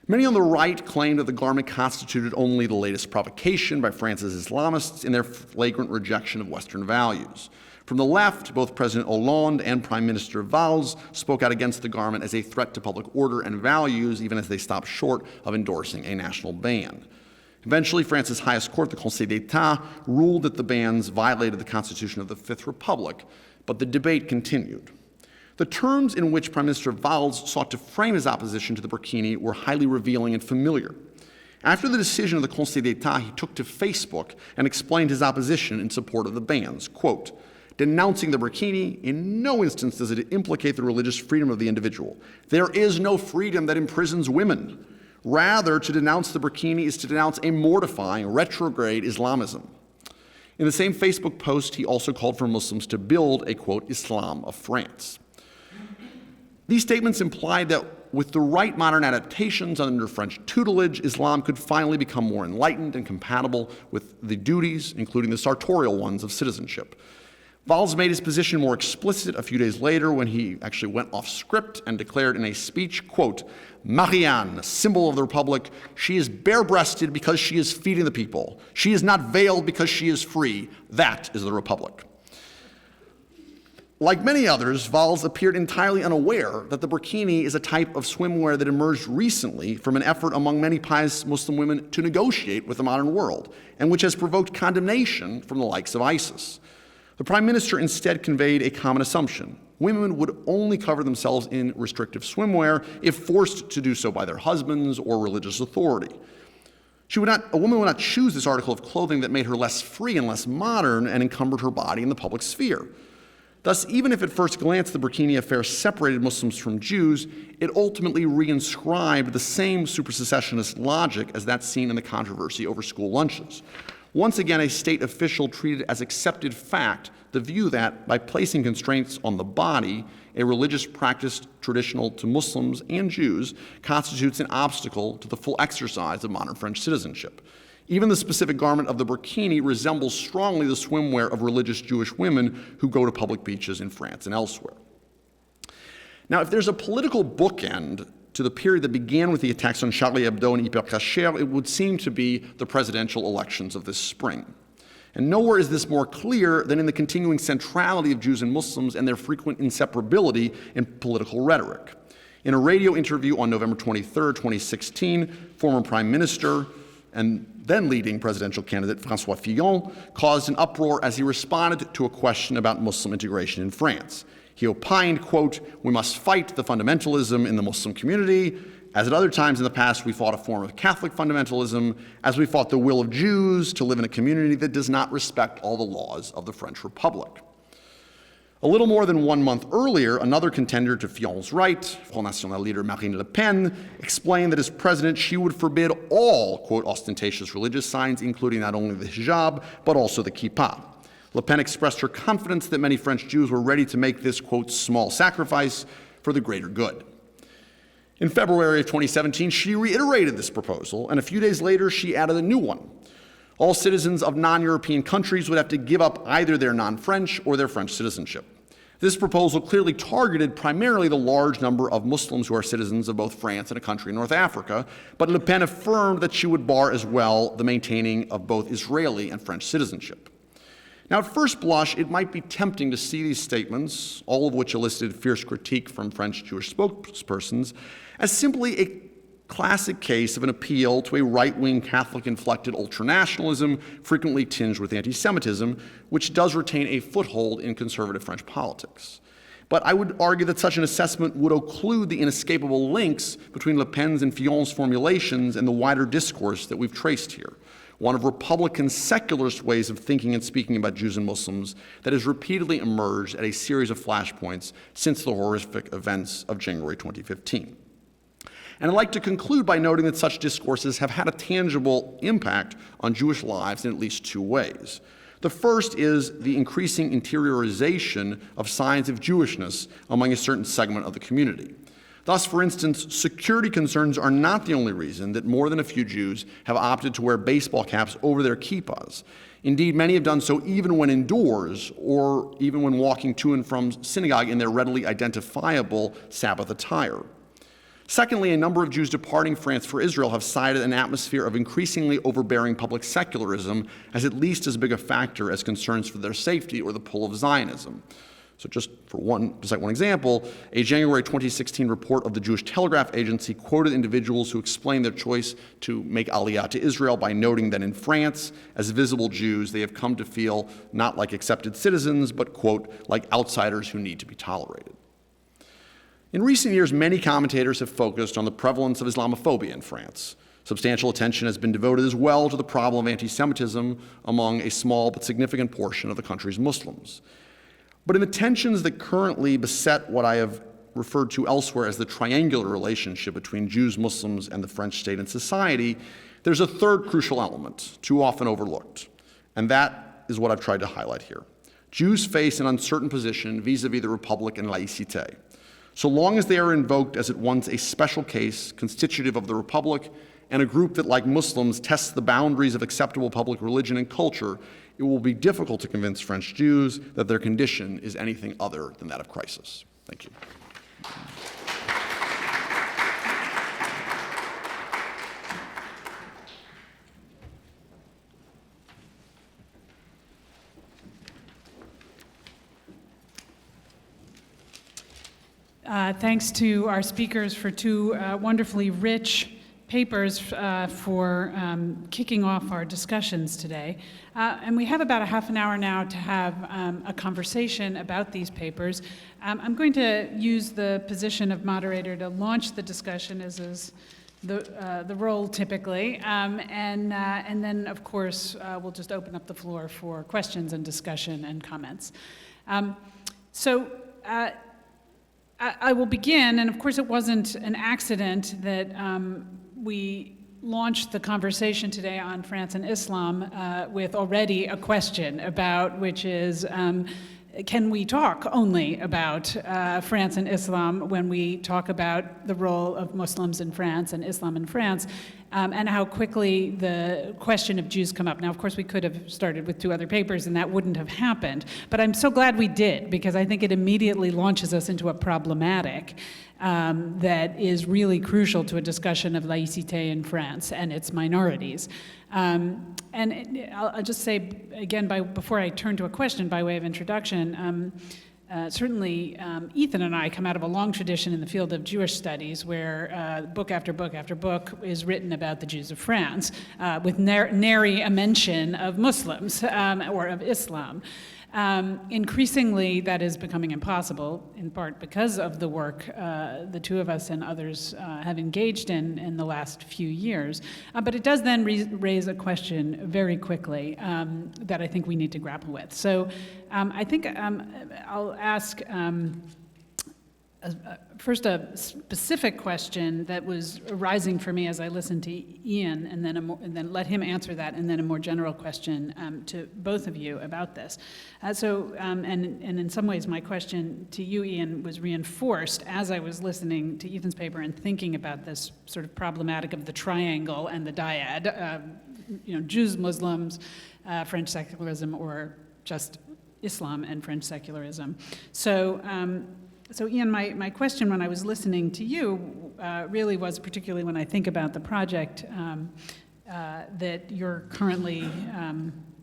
Many on the right claimed that the garment constituted only the latest provocation by France's Islamists in their flagrant rejection of Western values. From the left, both President Hollande and Prime Minister Valls spoke out against the garment as a threat to public order and values, even as they stopped short of endorsing a national ban. Eventually, France's highest court, the Conseil d'État, ruled that the bans violated the Constitution of the Fifth Republic, but the debate continued. The terms in which Prime Minister Valls sought to frame his opposition to the burkini were highly revealing and familiar. After the decision of the Conseil d'État, he took to Facebook and explained his opposition in support of the bans, quote, denouncing the burkini, in no instance does it implicate the religious freedom of the individual. There is no freedom that imprisons women. Rather, to denounce the burkini is to denounce a mortifying, retrograde Islamism. In the same Facebook post, he also called for Muslims to build a, quote, Islam of France. These statements implied that with the right modern adaptations under French tutelage, Islam could finally become more enlightened and compatible with the duties, including the sartorial ones, of citizenship. Valls made his position more explicit a few days later when he actually went off script and declared in a speech, quote, Marianne, symbol of the Republic, she is bare-breasted because she is feeding the people. She is not veiled because she is free. That is the Republic. Like many others, Valls appeared entirely unaware that the burkini is a type of swimwear that emerged recently from an effort among many pious Muslim women to negotiate with the modern world, and which has provoked condemnation from the likes of ISIS. The Prime Minister instead conveyed a common assumption. Women would only cover themselves in restrictive swimwear if forced to do so by their husbands or religious authority. A woman would not choose this article of clothing that made her less free and less modern and encumbered her body in the public sphere. Thus, even if at first glance the burkini affair separated Muslims from Jews, it ultimately reinscribed the same supersessionist logic as that seen in the controversy over school lunches. Once again, a state official treated as accepted fact the view that, by placing constraints on the body, a religious practice traditional to Muslims and Jews constitutes an obstacle to the full exercise of modern French citizenship. Even the specific garment of the burkini resembles strongly the swimwear of religious Jewish women who go to public beaches in France and elsewhere. Now, if there's a political bookend to the period that began with the attacks on Charlie Hebdo and Hyper Cacher, it would seem to be the presidential elections of this spring. And nowhere is this more clear than in the continuing centrality of Jews and Muslims and their frequent inseparability in political rhetoric. In a radio interview on November 23, 2016, former Prime Minister and then leading presidential candidate François Fillon caused an uproar as he responded to a question about Muslim integration in France. He opined, quote, we must fight the fundamentalism in the Muslim community. As at other times in the past, we fought a form of Catholic fundamentalism, as we fought the will of Jews to live in a community that does not respect all the laws of the French Republic. A little more than 1 month earlier, another contender to Fillon's right, Front National leader Marine Le Pen, explained that as president, she would forbid all, quote, ostentatious religious signs, including not only the hijab, but also the kippah. Le Pen expressed her confidence that many French Jews were ready to make this, quote, small sacrifice for the greater good. In February of 2017, she reiterated this proposal, and a few days later, she added a new one. All citizens of non-European countries would have to give up either their non-French or their French citizenship. This proposal clearly targeted primarily the large number of Muslims who are citizens of both France and a country in North Africa, but Le Pen affirmed that she would bar as well the maintaining of both Israeli and French citizenship. Now, at first blush, it might be tempting to see these statements, all of which elicited fierce critique from French Jewish spokespersons, as simply a classic case of an appeal to a right-wing Catholic-inflected ultranationalism frequently tinged with anti-Semitism, which does retain a foothold in conservative French politics. But I would argue that such an assessment would occlude the inescapable links between Le Pen's and Fillon's formulations and the wider discourse that we've traced here, one of Republican secularist ways of thinking and speaking about Jews and Muslims that has repeatedly emerged at a series of flashpoints since the horrific events of January 2015. And I'd like to conclude by noting that such discourses have had a tangible impact on Jewish lives in at least two ways. The first is the increasing interiorization of signs of Jewishness among a certain segment of the community. Thus, for instance, security concerns are not the only reason that more than a few Jews have opted to wear baseball caps over their kippahs. Indeed, many have done so even when indoors or even when walking to and from synagogue in their readily identifiable Sabbath attire. Secondly, a number of Jews departing France for Israel have cited an atmosphere of increasingly overbearing public secularism as at least as big a factor as concerns for their safety or the pull of Zionism. So to cite one example, a January 2016 report of the Jewish Telegraph Agency quoted individuals who explained their choice to make Aliyah to Israel by noting that in France, as visible Jews, they have come to feel not like accepted citizens, but, quote, like outsiders who need to be tolerated. In recent years, many commentators have focused on the prevalence of Islamophobia in France. Substantial attention has been devoted as well to the problem of anti-Semitism among a small but significant portion of the country's Muslims. But in the tensions that currently beset what I have referred to elsewhere as the triangular relationship between Jews, Muslims, and the French state and society, there's a third crucial element, too often overlooked, and that is what I've tried to highlight here. Jews face an uncertain position vis-a-vis the Republic and laïcité. So long as they are invoked as at once a special case constitutive of the Republic and a group that, like Muslims, tests the boundaries of acceptable public religion and culture, it will be difficult to convince French Jews that their condition is anything other than that of crisis. Thank you. Thanks to our speakers for two wonderfully rich papers for kicking off our discussions today. And we have about a half an hour now to have a conversation about these papers. I'm going to use the position of moderator to launch the discussion, as is the role typically. And then, of course, we'll just open up the floor for questions and discussion and comments. I will begin, and of course it wasn't an accident that we launched the conversation today on France and Islam with already a question about, which is, can we talk only about France and Islam when we talk about the role of Muslims in France and Islam in France, and how quickly the question of Jews come up. Now, of course, we could have started with two other papers and that wouldn't have happened, but I'm so glad we did, because I think it immediately launches us into a problematic that is really crucial to a discussion of laïcité in France and its minorities. I'll just say, again, before I turn to a question by way of introduction, certainly Ethan and I come out of a long tradition in the field of Jewish studies where book after book after book is written about the Jews of France with nary a mention of Muslims or of Islam. Increasingly, that is becoming impossible, in part because of the work the two of us and others have engaged in the last few years. But it does then raise a question very quickly that I think we need to grapple with. So I think I'll ask first a specific question that was arising for me as I listened to Ian, and then let him answer that, and then a more general question to both of you about this. And in some ways, my question to you, Ian, was reinforced as I was listening to Ethan's paper and thinking about this sort of problematic of the triangle and the dyad, Jews, Muslims, French secularism, or just Islam and French secularism. So Ian, my question when I was listening to you really was, particularly when I think about the project that you're currently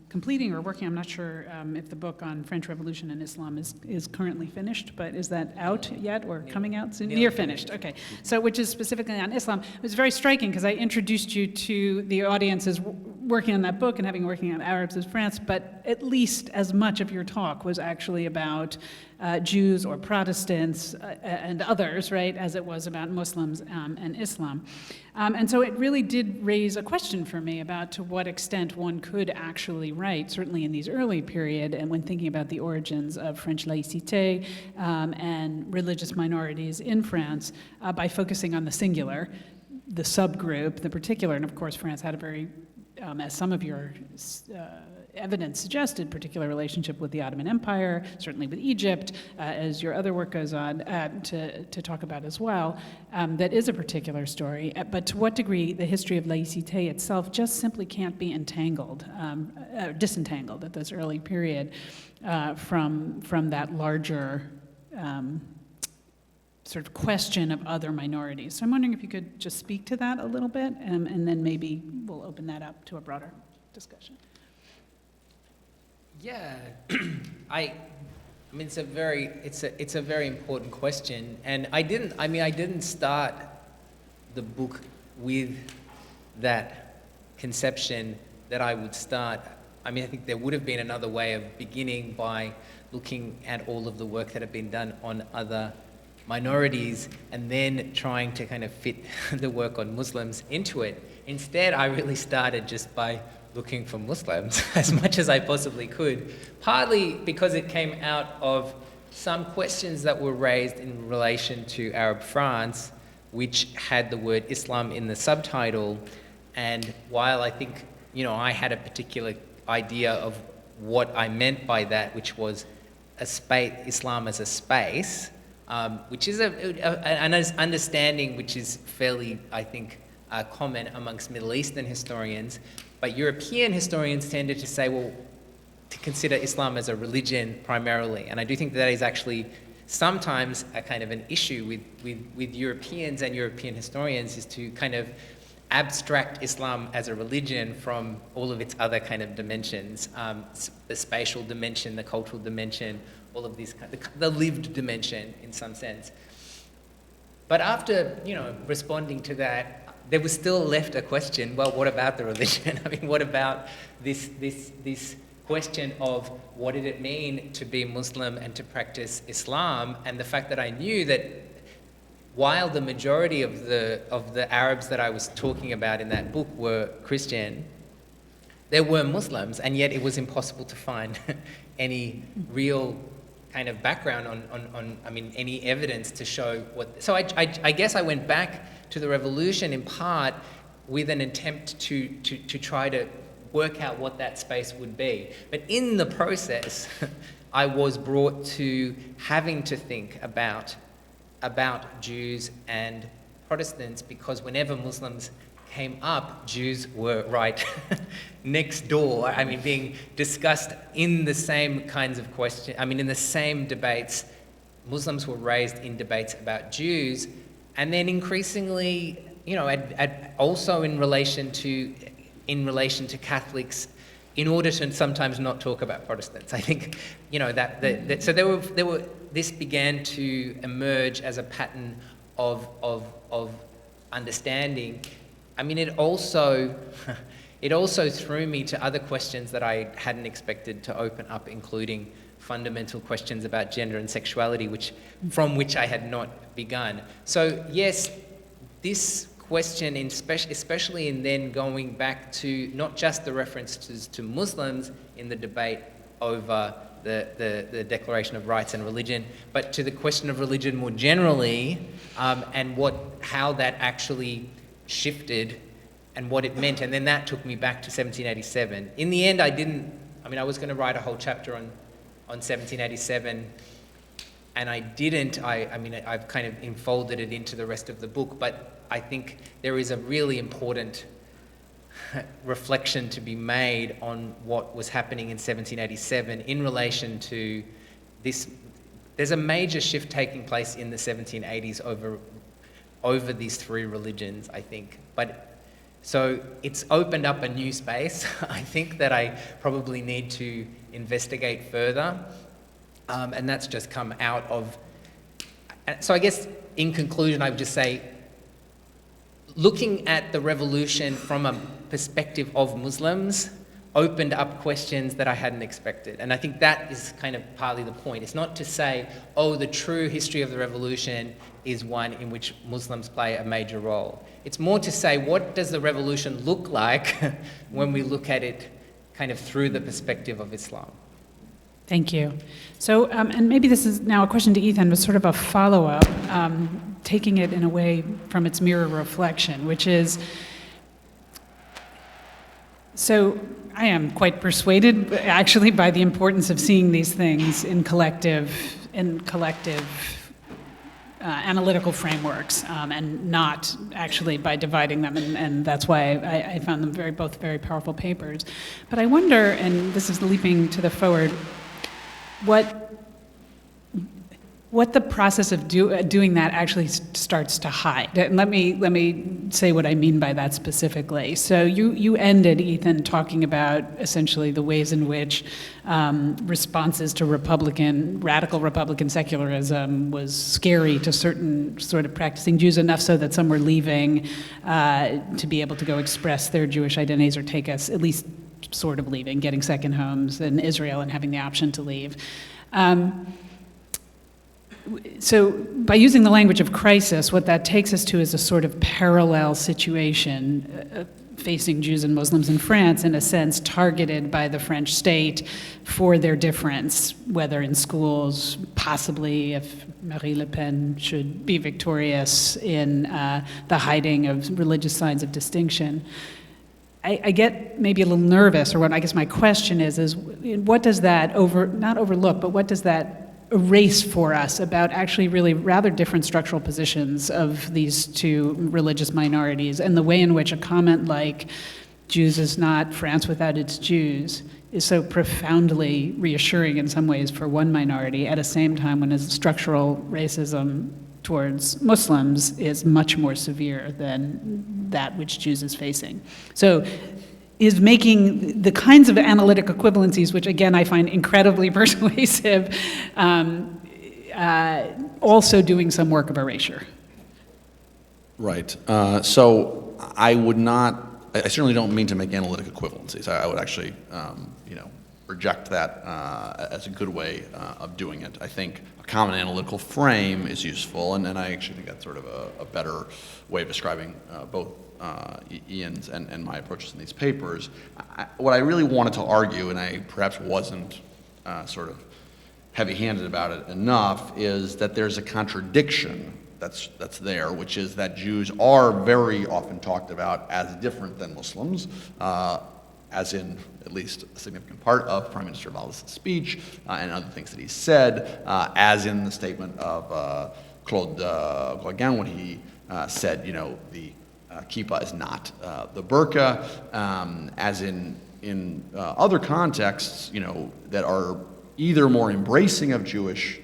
completing or working. I'm not sure if the book on French Revolution and Islam is currently finished, but is that out yet or coming out soon? Near finished, okay. So which is specifically on Islam. It was very striking because I introduced you to the audience as working on that book and having working on Arabs as France, but at least as much of your talk was actually about Jews or Protestants and others, right, as it was about Muslims and Islam. And so it really did raise a question for me about to what extent one could actually write, certainly in these early period, and when thinking about the origins of French laïcité and religious minorities in France, by focusing on the singular, the subgroup, the particular, and of course France had a very, as some of your evidence suggested, particular relationship with the Ottoman Empire, certainly with Egypt, as your other work goes on to talk about as well. That is a particular story, but to what degree the history of laïcité itself just simply can't be disentangled at this early period from that larger sort of question of other minorities. So I'm wondering if you could just speak to that a little bit, and then maybe we'll open that up to a broader discussion. Yeah, I mean it's a very important question, and I didn't start the book with that conception that I would start. I mean, I think there would have been another way of beginning by looking at all of the work that had been done on other minorities and then trying to kind of fit the work on Muslims into it. Instead, I really started just by looking for Muslims as much as I possibly could, partly because it came out of some questions that were raised in relation to Arab France, which had the word Islam in the subtitle. And while I think, I had a particular idea of what I meant by that, which was Islam as a space, which is an understanding which is fairly, I think, common amongst Middle Eastern historians. But European historians tended to say, well, to consider Islam as a religion primarily. And I do think that is actually sometimes a kind of an issue with Europeans and European historians, is to kind of abstract Islam as a religion from all of its other kind of dimensions, the spatial dimension, the cultural dimension, all of these, the lived dimension in some sense. But after, responding to that, there was still left a question, well, what about the religion? I mean, what about this question of what did it mean to be Muslim and to practice Islam? And the fact that I knew that while the majority of the Arabs that I was talking about in that book were Christian, there were Muslims, and yet it was impossible to find any real kind of background on any evidence to show what. So I guess I went back to the revolution in part with an attempt to try to work out what that space would be. But in the process, I was brought to having to think about Jews and Protestants, because whenever Muslims came up, Jews were right next door. I mean, being discussed in the same kinds of questions. I mean, in the same debates, Muslims were raised in debates about Jews, and then increasingly, also in relation to Catholics, in order to sometimes not talk about Protestants. I think, so there were. This began to emerge as a pattern of understanding. I mean, it also threw me to other questions that I hadn't expected to open up, including fundamental questions about gender and sexuality, from which I had not begun. So yes, this question, especially in then going back to not just the references to Muslims in the debate over the Declaration of Rights and religion, but to the question of religion more generally, and how that actually shifted and what it meant. And then that took me back to 1787. In the end, I was going to write a whole chapter on 1787, and I didn't. I've kind of enfolded it into the rest of the book, but I think there is a really important reflection to be made on what was happening in 1787 in relation to this. There's a major shift taking place in the 1780s over these three religions, I think. But so it's opened up a new space, I think, that I probably need to investigate further. And that's just come out of. So I guess in conclusion, I would just say, looking at the revolution from a perspective of Muslims opened up questions that I hadn't expected. And I think that is kind of partly the point. It's not to say, the true history of the revolution is one in which Muslims play a major role. It's more to say, what does the revolution look like when we look at it kind of through the perspective of Islam? Thank you. So, and maybe this is now a question to Ethan, but sort of a follow-up, taking it in a way from its mirror reflection, which is, so I am quite persuaded, actually, by the importance of seeing these things in collective analytical frameworks, and not actually by dividing them, and that's why I found them both very powerful papers. But I wonder, and this is leaping to the forward, what the process of doing that actually starts to hide. And let me say what I mean by that specifically. So you ended, Ethan, talking about essentially the ways in which responses to radical Republican secularism was scary to certain sort of practicing Jews, enough so that some were leaving to be able to go express their Jewish identities, or take us, at least sort of leaving, getting second homes in Israel and having the option to leave. So by using the language of crisis, what that takes us to is a sort of parallel situation facing Jews and Muslims in France, in a sense targeted by the French state for their difference, whether in schools, possibly if Marie Le Pen should be victorious, in the hiding of religious signs of distinction. I get maybe a little nervous, or what I guess my question is what does that not overlook, but what does that erase for us about actually really rather different structural positions of these two religious minorities, and the way in which a comment like Jews is not France without its Jews is so profoundly reassuring in some ways for one minority, at the same time when structural racism towards Muslims is much more severe than that which Jews is facing. So is making the kinds of analytic equivalencies, which again I find incredibly persuasive, also doing some work of erasure. Right. So I would not, I certainly don't mean to make analytic equivalencies. I would actually, reject that as a good way of doing it. I think a common analytical frame is useful, and I actually think that's sort of a better way of describing both Ian's and my approaches in these papers. What I really wanted to argue, and I perhaps wasn't sort of heavy-handed about it enough, is that there's a contradiction that's there, which is that Jews are very often talked about as different than Muslims, as in at least a significant part of Prime Minister Valls' speech and other things that he said, as in the statement of Claude Guégan when he said, the kippah is not the burqa, as in other contexts, that are either more embracing of Jewish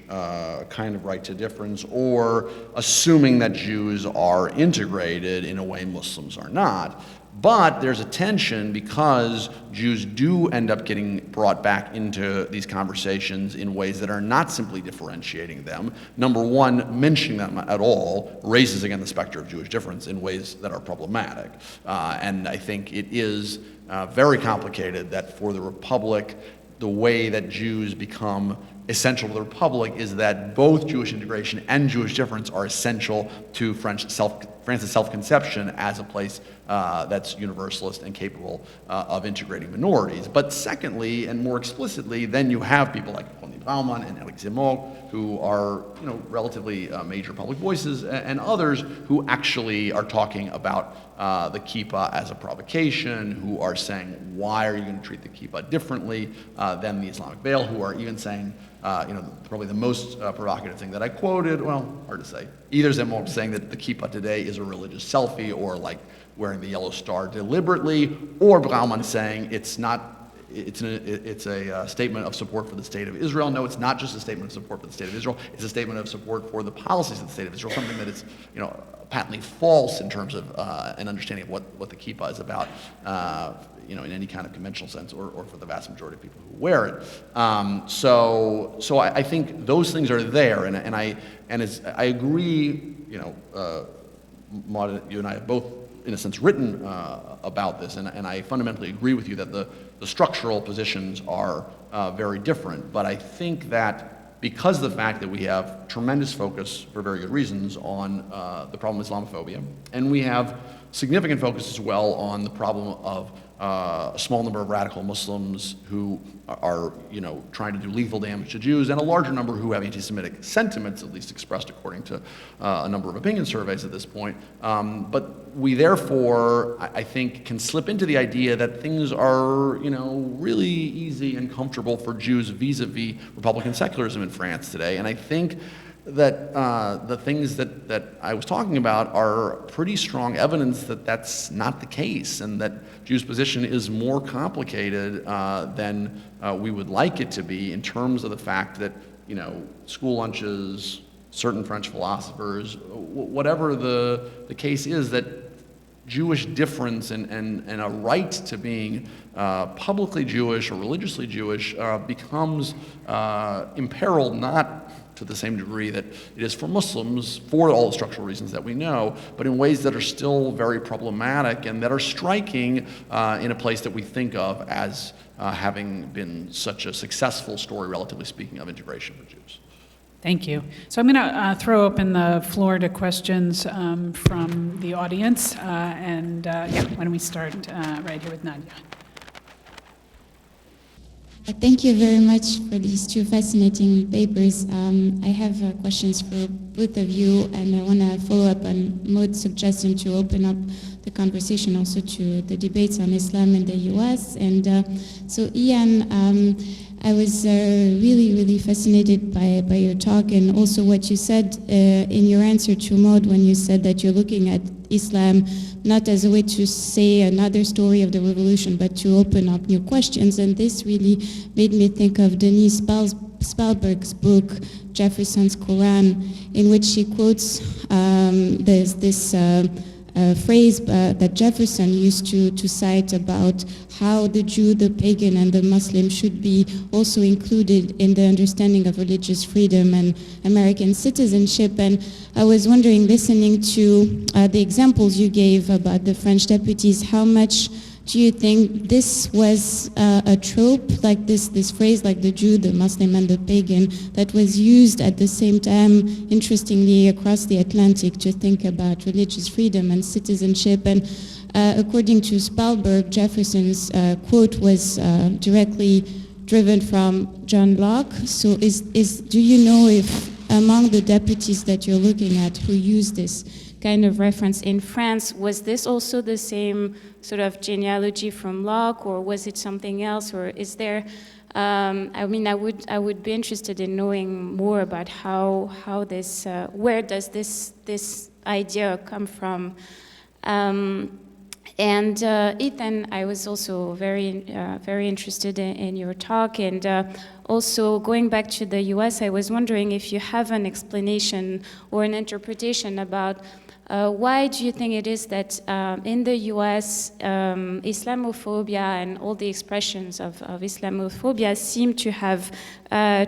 kind of right to difference, or assuming that Jews are integrated in a way Muslims are not. But there's a tension because Jews do end up getting brought back into these conversations in ways that are not simply differentiating them. Number one, mentioning them at all raises again the specter of Jewish difference in ways that are problematic. And I think it is very complicated that for the Republic, the way that Jews become essential to the Republic is that both Jewish integration and Jewish difference are essential to France's self-conception as a place that's universalist and capable of integrating minorities. But secondly, and more explicitly, then you have people like Ronnie Baumann and Éric Zemmour, who are relatively major public voices, and others who actually are talking about the kippah as a provocation, who are saying, why are you going to treat the kippah differently than the Islamic veil, who are even saying, probably the most provocative thing that I quoted, well, hard to say, either Zemmour saying that the kippah today is a religious selfie, or like wearing the yellow star deliberately, or Baumann saying it's a statement of support for the state of Israel. No, it's not just a statement of support for the state of Israel. It's a statement of support for the policies of the state of Israel, something that is, patently false in terms of an understanding of what the kippah is about, in any kind of conventional sense, or for the vast majority of people who wear it. So I think those things are there, and I agree. Maud, you and I have both, in a sense, written about this, and I fundamentally agree with you that the structural positions are very different. But I think that because of the fact that we have tremendous focus, for very good reasons, on the problem of Islamophobia, and we have significant focus as well on the problem of a small number of radical Muslims who are, trying to do lethal damage to Jews, and a larger number who have anti-Semitic sentiments, at least expressed according to a number of opinion surveys at this point. But we therefore, I think, can slip into the idea that things are, really easy and comfortable for Jews vis-a-vis Republican secularism in France today. And I think that the things that I was talking about are pretty strong evidence that that's not the case, and that Jews' position is more complicated than we would like it to be, in terms of the fact that, school lunches, certain French philosophers, whatever the case is, that Jewish difference and a right to being publicly Jewish or religiously Jewish becomes imperiled, not to the same degree that it is for Muslims, for all the structural reasons that we know, but in ways that are still very problematic and that are striking in a place that we think of as having been such a successful story, relatively speaking, of integration for Jews. Thank you. So I'm going to throw open the floor to questions from the audience. Why don't we start right here with Nadia? Thank you very much for these two fascinating papers. I have questions for both of you, and I want to follow up on Maud's suggestion to open up the conversation also to the debates on Islam in the US. And so Ian, I was really, really fascinated by your talk, and also what you said in your answer to Maud when you said that you're looking at Islam not as a way to say another story of the revolution, but to open up new questions. And this really made me think of Denise Spalberg's book, Jefferson's Quran, in which she quotes this phrase that Jefferson used to cite about how the Jew, the pagan, and the Muslim should be also included in the understanding of religious freedom and American citizenship. And I was wondering, listening to the examples you gave about the French deputies, how much do you think this was a trope, like this phrase, like the Jew, the Muslim, and the pagan, that was used at the same time, interestingly, across the Atlantic to think about religious freedom and citizenship? And according to Spalberg, Jefferson's quote was directly driven from John Locke. So do you know if among the deputies that you're looking at who used this kind of reference in France, was this also the same sort of genealogy from Locke, or was it something else, or is there? I mean, I would be interested in knowing more about how this, where does this idea come from? And Ethan, I was also very interested in your talk, and also going back to the US, I was wondering if you have an explanation or an interpretation about why do you think it is that in the US, Islamophobia and all the expressions of Islamophobia seem to have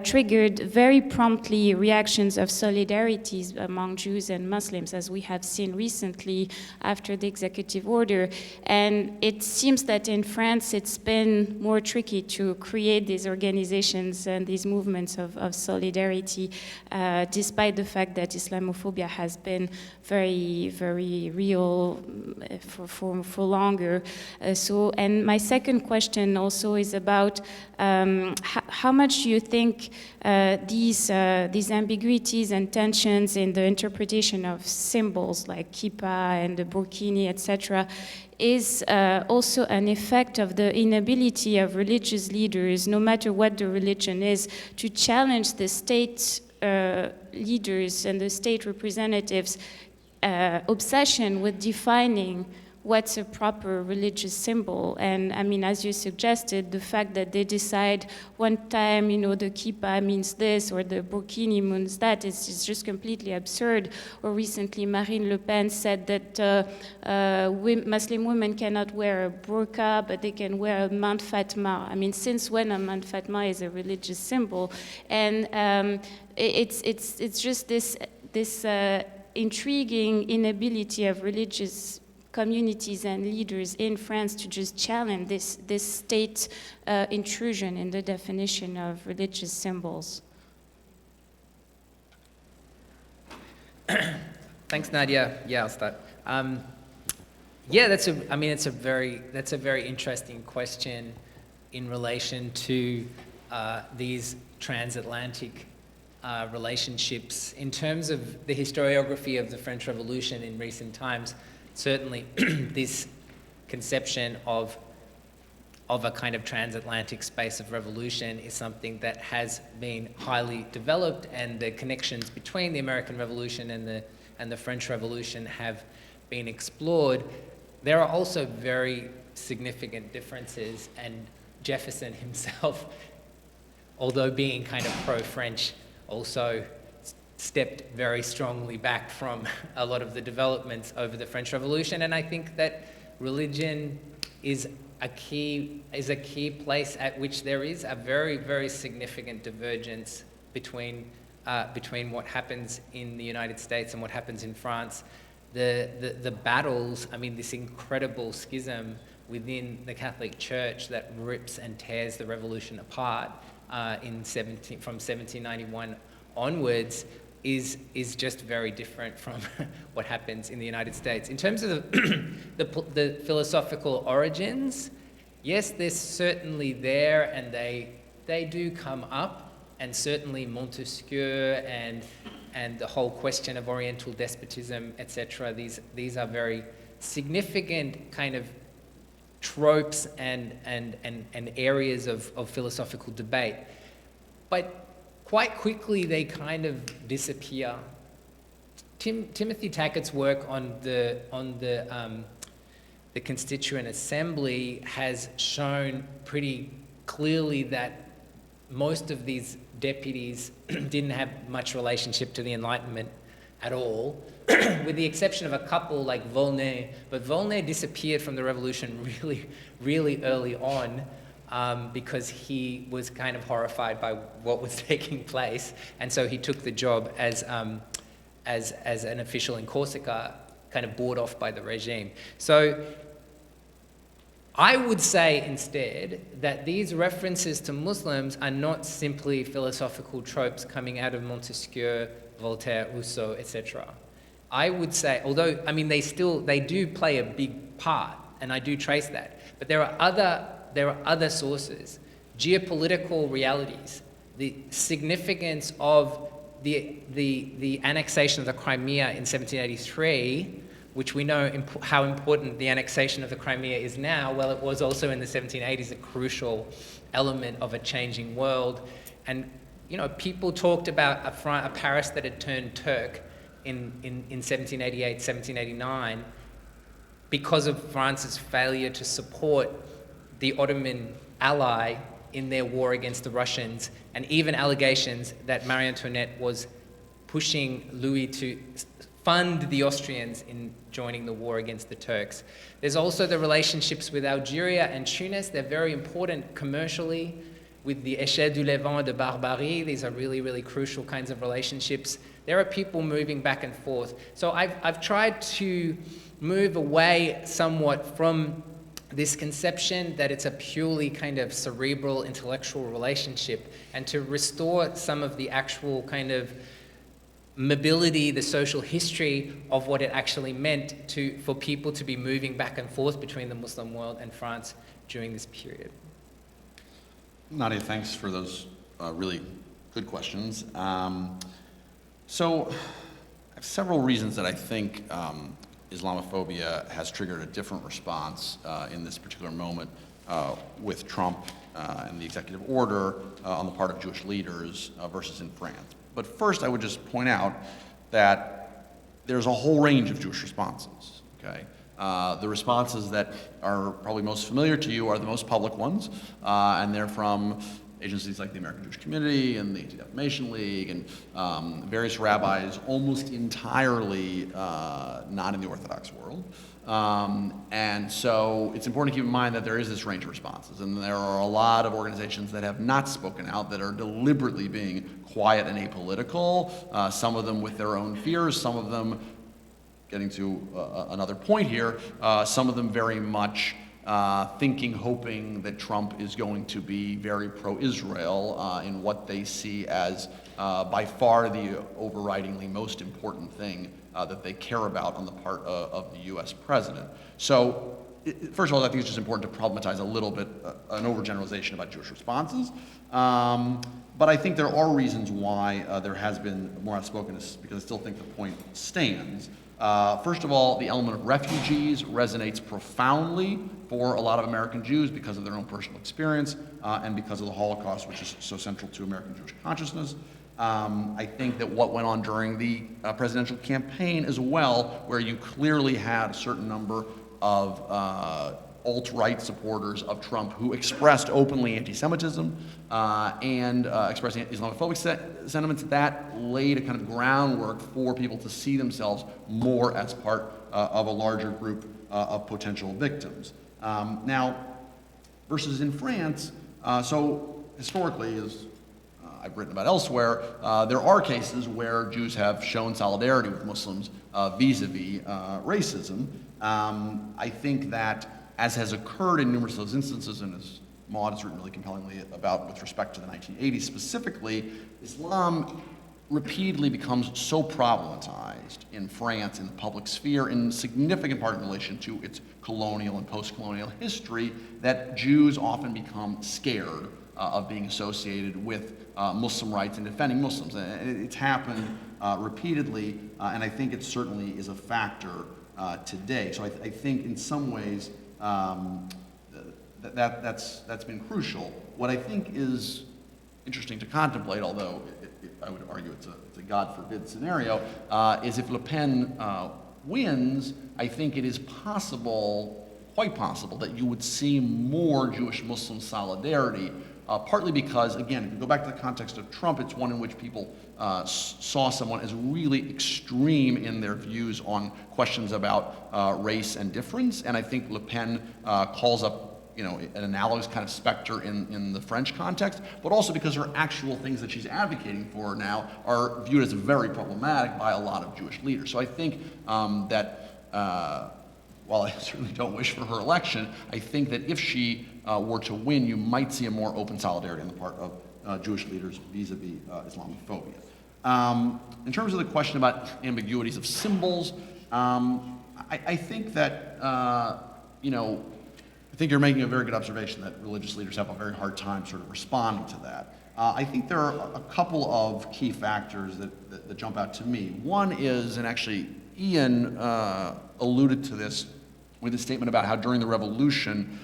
triggered very promptly reactions of solidarities among Jews and Muslims, as we have seen recently after the executive order. And it seems that in France, it's been more tricky to create these organizations and these movements of solidarity, despite the fact that Islamophobia has been very real for longer. And my second question also is about how much do you think these ambiguities and tensions in the interpretation of symbols like kippa and the burkini, etc., is also an effect of the inability of religious leaders, no matter what the religion is, to challenge the state leaders and the state representatives' obsession with defining what's a proper religious symbol. And I mean, as you suggested, the fact that they decide one time, the kippa means this or the burkini means that is just completely absurd. Or recently, Marine Le Pen said that Muslim women cannot wear a burqa, but they can wear a Mount Fatma. I mean, since when a Mount Fatma is a religious symbol? And it's just this intriguing inability of religious communities and leaders in France to just challenge this state intrusion in the definition of religious symbols. Thanks, Nadia. Yeah, I'll start. Yeah, that's a very interesting question in relation to these transatlantic relationships. In terms of the historiography of the French Revolution in recent times, certainly this conception of a kind of transatlantic space of revolution is something that has been highly developed, and the connections between the American Revolution and the French Revolution have been explored. There are also very significant differences, and Jefferson himself, although being kind of pro-French, also stepped very strongly back from a lot of the developments over the French Revolution. And I think that religion is a key place at which there is a very, very significant divergence between what happens in the United States and what happens in France. The battles, I mean, this incredible schism within the Catholic Church that rips and tears the revolution apart from 1791 onwards is just very different from what happens in the United States. In terms of the philosophical origins, yes, they're certainly there, and they they do come up, and certainly Montesquieu and the whole question of Oriental despotism, etc. These are very significant kind of tropes and areas of philosophical debate. But quite quickly they kind of disappear. Timothy Tackett's work on the Constituent Assembly has shown pretty clearly that most of these deputies didn't have much relationship to the Enlightenment at all, with the exception of a couple like Volney. But Volney disappeared from the revolution really, really early on because he was kind of horrified by what was taking place, and so he took the job as an official in Corsica, kind of bought off by the regime. So I would say instead that these references to Muslims are not simply philosophical tropes coming out of Montesquieu, Voltaire, Rousseau, etc. I would say, although, I mean, they do play a big part, and I do trace that, but there are other sources, geopolitical realities, the significance of the annexation of the Crimea in 1783, which we know how important the annexation of the Crimea is now. Well, it was also in the 1780s a crucial element of a changing world. And, you know, people talked about a Paris that had turned Turk in 1788, 1789, because of France's failure to support the Ottoman ally in their war against the Russians, and even allegations that Marie Antoinette was pushing Louis to fund the Austrians in joining the war against the Turks. There's also the relationships with Algeria and Tunis. They're very important commercially, with the Échelle du Levant de Barbarie. These are really, really crucial kinds of relationships. There are people moving back and forth. So I've tried to move away somewhat from this conception that it's a purely kind of cerebral, intellectual relationship, and to restore some of the actual kind of mobility, the social history of what it actually meant for people to be moving back and forth between the Muslim world and France during this period. Nadia, thanks for those really good questions. So I have several reasons that I think Islamophobia has triggered a different response in this particular moment with Trump and the executive order on the part of Jewish leaders versus in France. But first, I would just point out that there's a whole range of Jewish responses, okay? The responses that are probably most familiar to you are the most public ones, and they're from agencies like the American Jewish Community and the Anti-Defamation League and various rabbis almost entirely not in the Orthodox world. And so it's important to keep in mind that there is this range of responses, and there are a lot of organizations that have not spoken out, that are deliberately being quiet and apolitical, some of them with their own fears, some of them, getting to another point here, some of them very much thinking, hoping that Trump is going to be very pro-Israel in what they see as by far the overridingly most important thing that they care about on the part of the U.S. president. So, first of all, I think it's just important to problematize a little bit an overgeneralization about Jewish responses. But I think there are reasons why there has been more outspokenness, because I still think the point stands. First of all, the element of refugees resonates profoundly for a lot of American Jews because of their own personal experience and because of the Holocaust, which is so central to American Jewish consciousness. I think that what went on during the presidential campaign as well, where you clearly had a certain number of alt-right supporters of Trump who expressed openly anti-Semitism and expressed Islamophobic sentiments, that laid a kind of groundwork for people to see themselves more as part of a larger group of potential victims. Now, versus in France, so historically, as I've written about elsewhere, there are cases where Jews have shown solidarity with Muslims vis-a-vis racism. I think that, as has occurred in numerous of those instances, and as Maud has written really compellingly about with respect to the 1980s specifically, Islam repeatedly becomes so problematized in France, in the public sphere, in significant part in relation to its colonial and post-colonial history, that Jews often become scared of being associated with Muslim rights and defending Muslims. And it's happened repeatedly, and I think it certainly is a factor today. So I think in some ways that's been crucial. What I think is interesting to contemplate, although I would argue it's a God forbid scenario, is if Le Pen wins, I think it is possible, quite possible, that you would see more Jewish-Muslim solidarity, partly because, again, if you go back to the context of Trump, it's one in which people saw someone as really extreme in their views on questions about race and difference, and I think Le Pen calls up an analogous kind of specter in the French context, but also because her actual things that she's advocating for now are viewed as very problematic by a lot of Jewish leaders. So I think that while I certainly don't wish for her election, I think that if she were to win, you might see a more open solidarity on the part of Jewish leaders vis-a-vis Islamophobia. In terms of the question about ambiguities of symbols, I think that, I think you're making a very good observation that religious leaders have a very hard time sort of responding to that. I think there are a couple of key factors that jump out to me. One is, and actually Ian alluded to this with a statement about how during the revolution,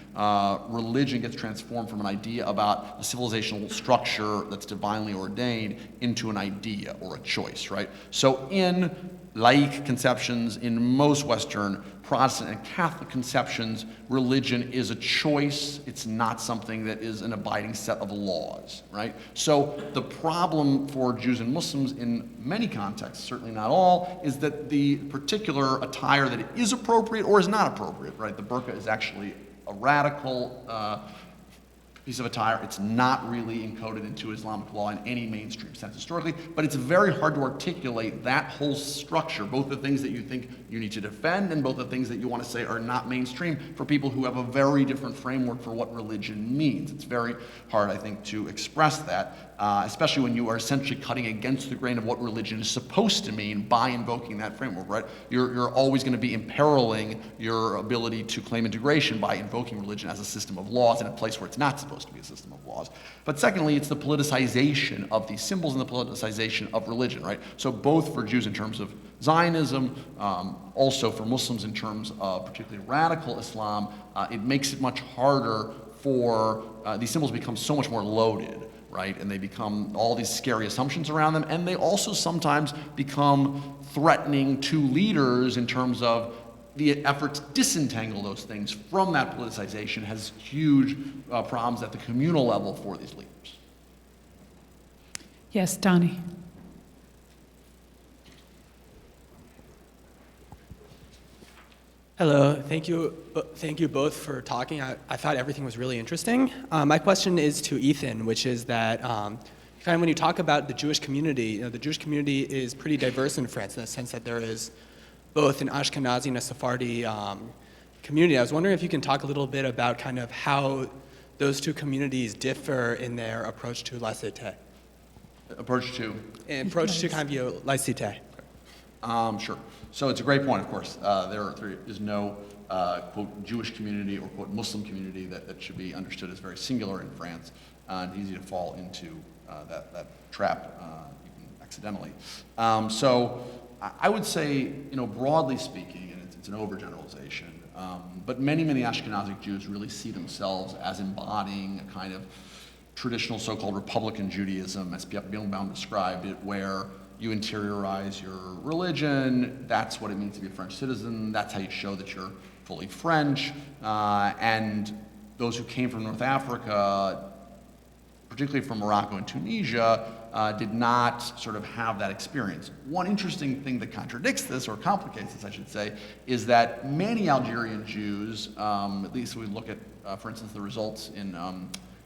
religion gets transformed from an idea about a civilizational structure that's divinely ordained into an idea or a choice, right? So in laïc conceptions, in most Western Protestant and Catholic conceptions, religion is a choice. It's not something that is an abiding set of laws, right? So the problem for Jews and Muslims in many contexts, certainly not all, is that the particular attire that is appropriate or is not appropriate, right? The burqa is actually a radical piece of attire. It's not really encoded into Islamic law in any mainstream sense historically, but it's very hard to articulate that whole structure, both the things that you think you need to defend and both the things that you want to say are not mainstream, for people who have a very different framework for what religion means. It's very hard, I think, to express that, especially when you are essentially cutting against the grain of what religion is supposed to mean by invoking that framework, right? You're always going to be imperiling your ability to claim integration by invoking religion as a system of laws in a place where it's not supposed to be a system of laws. But secondly, it's the politicization of these symbols and the politicization of religion, right? So both for Jews in terms of Zionism, also for Muslims in terms of particularly radical Islam, it makes it much harder for these symbols become so much more loaded, right? And they become all these scary assumptions around them, and they also sometimes become threatening to leaders in terms of the effort to disentangle those things from that politicization has huge problems at the communal level for these leaders. Yes, Donnie. Hello, thank you both for talking. I thought everything was really interesting. My question is to Ethan, which is that kind of when you talk about the Jewish community, the Jewish community is pretty diverse in France in the sense that there is both an Ashkenazi and a Sephardi community. I was wondering if you can talk a little bit about kind of how those two communities differ in their approach to laïcité. Approach to? Approach to kind of your laïcité. Sure. So it's a great point, of course. There is no, quote, Jewish community or, quote, Muslim community that should be understood as very singular in France, and easy to fall into that trap even accidentally. So I would say, broadly speaking, and it's an overgeneralization, but many Ashkenazic Jews really see themselves as embodying a kind of traditional so-called Republican Judaism, as Birnbaum described it, where you interiorize your religion, that's what it means to be a French citizen, that's how you show that you're fully French, and those who came from North Africa, particularly from Morocco and Tunisia, did not sort of have that experience. One interesting thing that contradicts this, or complicates this, I should say, is that many Algerian Jews, at least we look at, for instance, the results in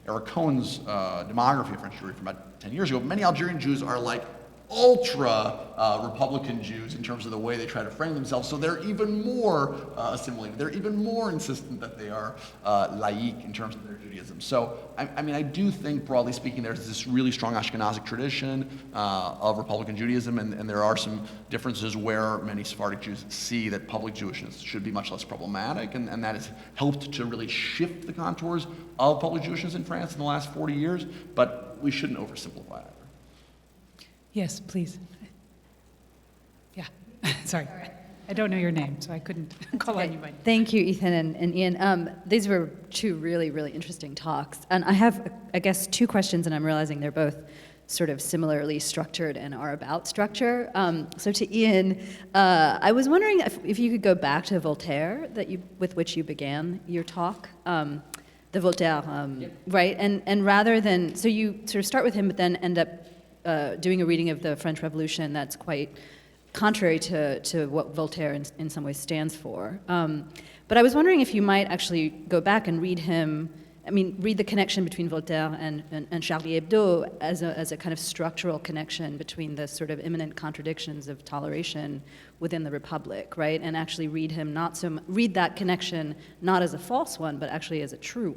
Eric Cohen's demography of French Jewry from about 10 years ago, many Algerian Jews are like ultra Republican Jews in terms of the way they try to frame themselves. So they're even more assimilated. They're even more insistent that they are laïc in terms of their Judaism. So, I mean, I do think, broadly speaking, there's this really strong Ashkenazic tradition of Republican Judaism, and there are some differences where many Sephardic Jews see that public Jewishness should be much less problematic, and that has helped to really shift the contours of public Jewishness in France in the last 40 years, but we shouldn't oversimplify it. Yes, please. Yeah, sorry. I don't know your name, so I couldn't call on you by name. Thank you, Ethan and Ian. These were two really, really interesting talks. And I have, I guess, two questions, and I'm realizing they're both sort of similarly structured and are about structure. So to Ian, I was wondering if you could go back to Voltaire with which you began your talk. The Voltaire, right? And rather than, so you sort of start with him, but then end up doing a reading of the French Revolution that's quite contrary to what Voltaire in some ways stands for. But I was wondering if you might actually go back and read the connection between Voltaire and Charlie Hebdo as a kind of structural connection between the sort of imminent contradictions of toleration within the Republic, right? And actually read that connection not as a false one, but actually as a true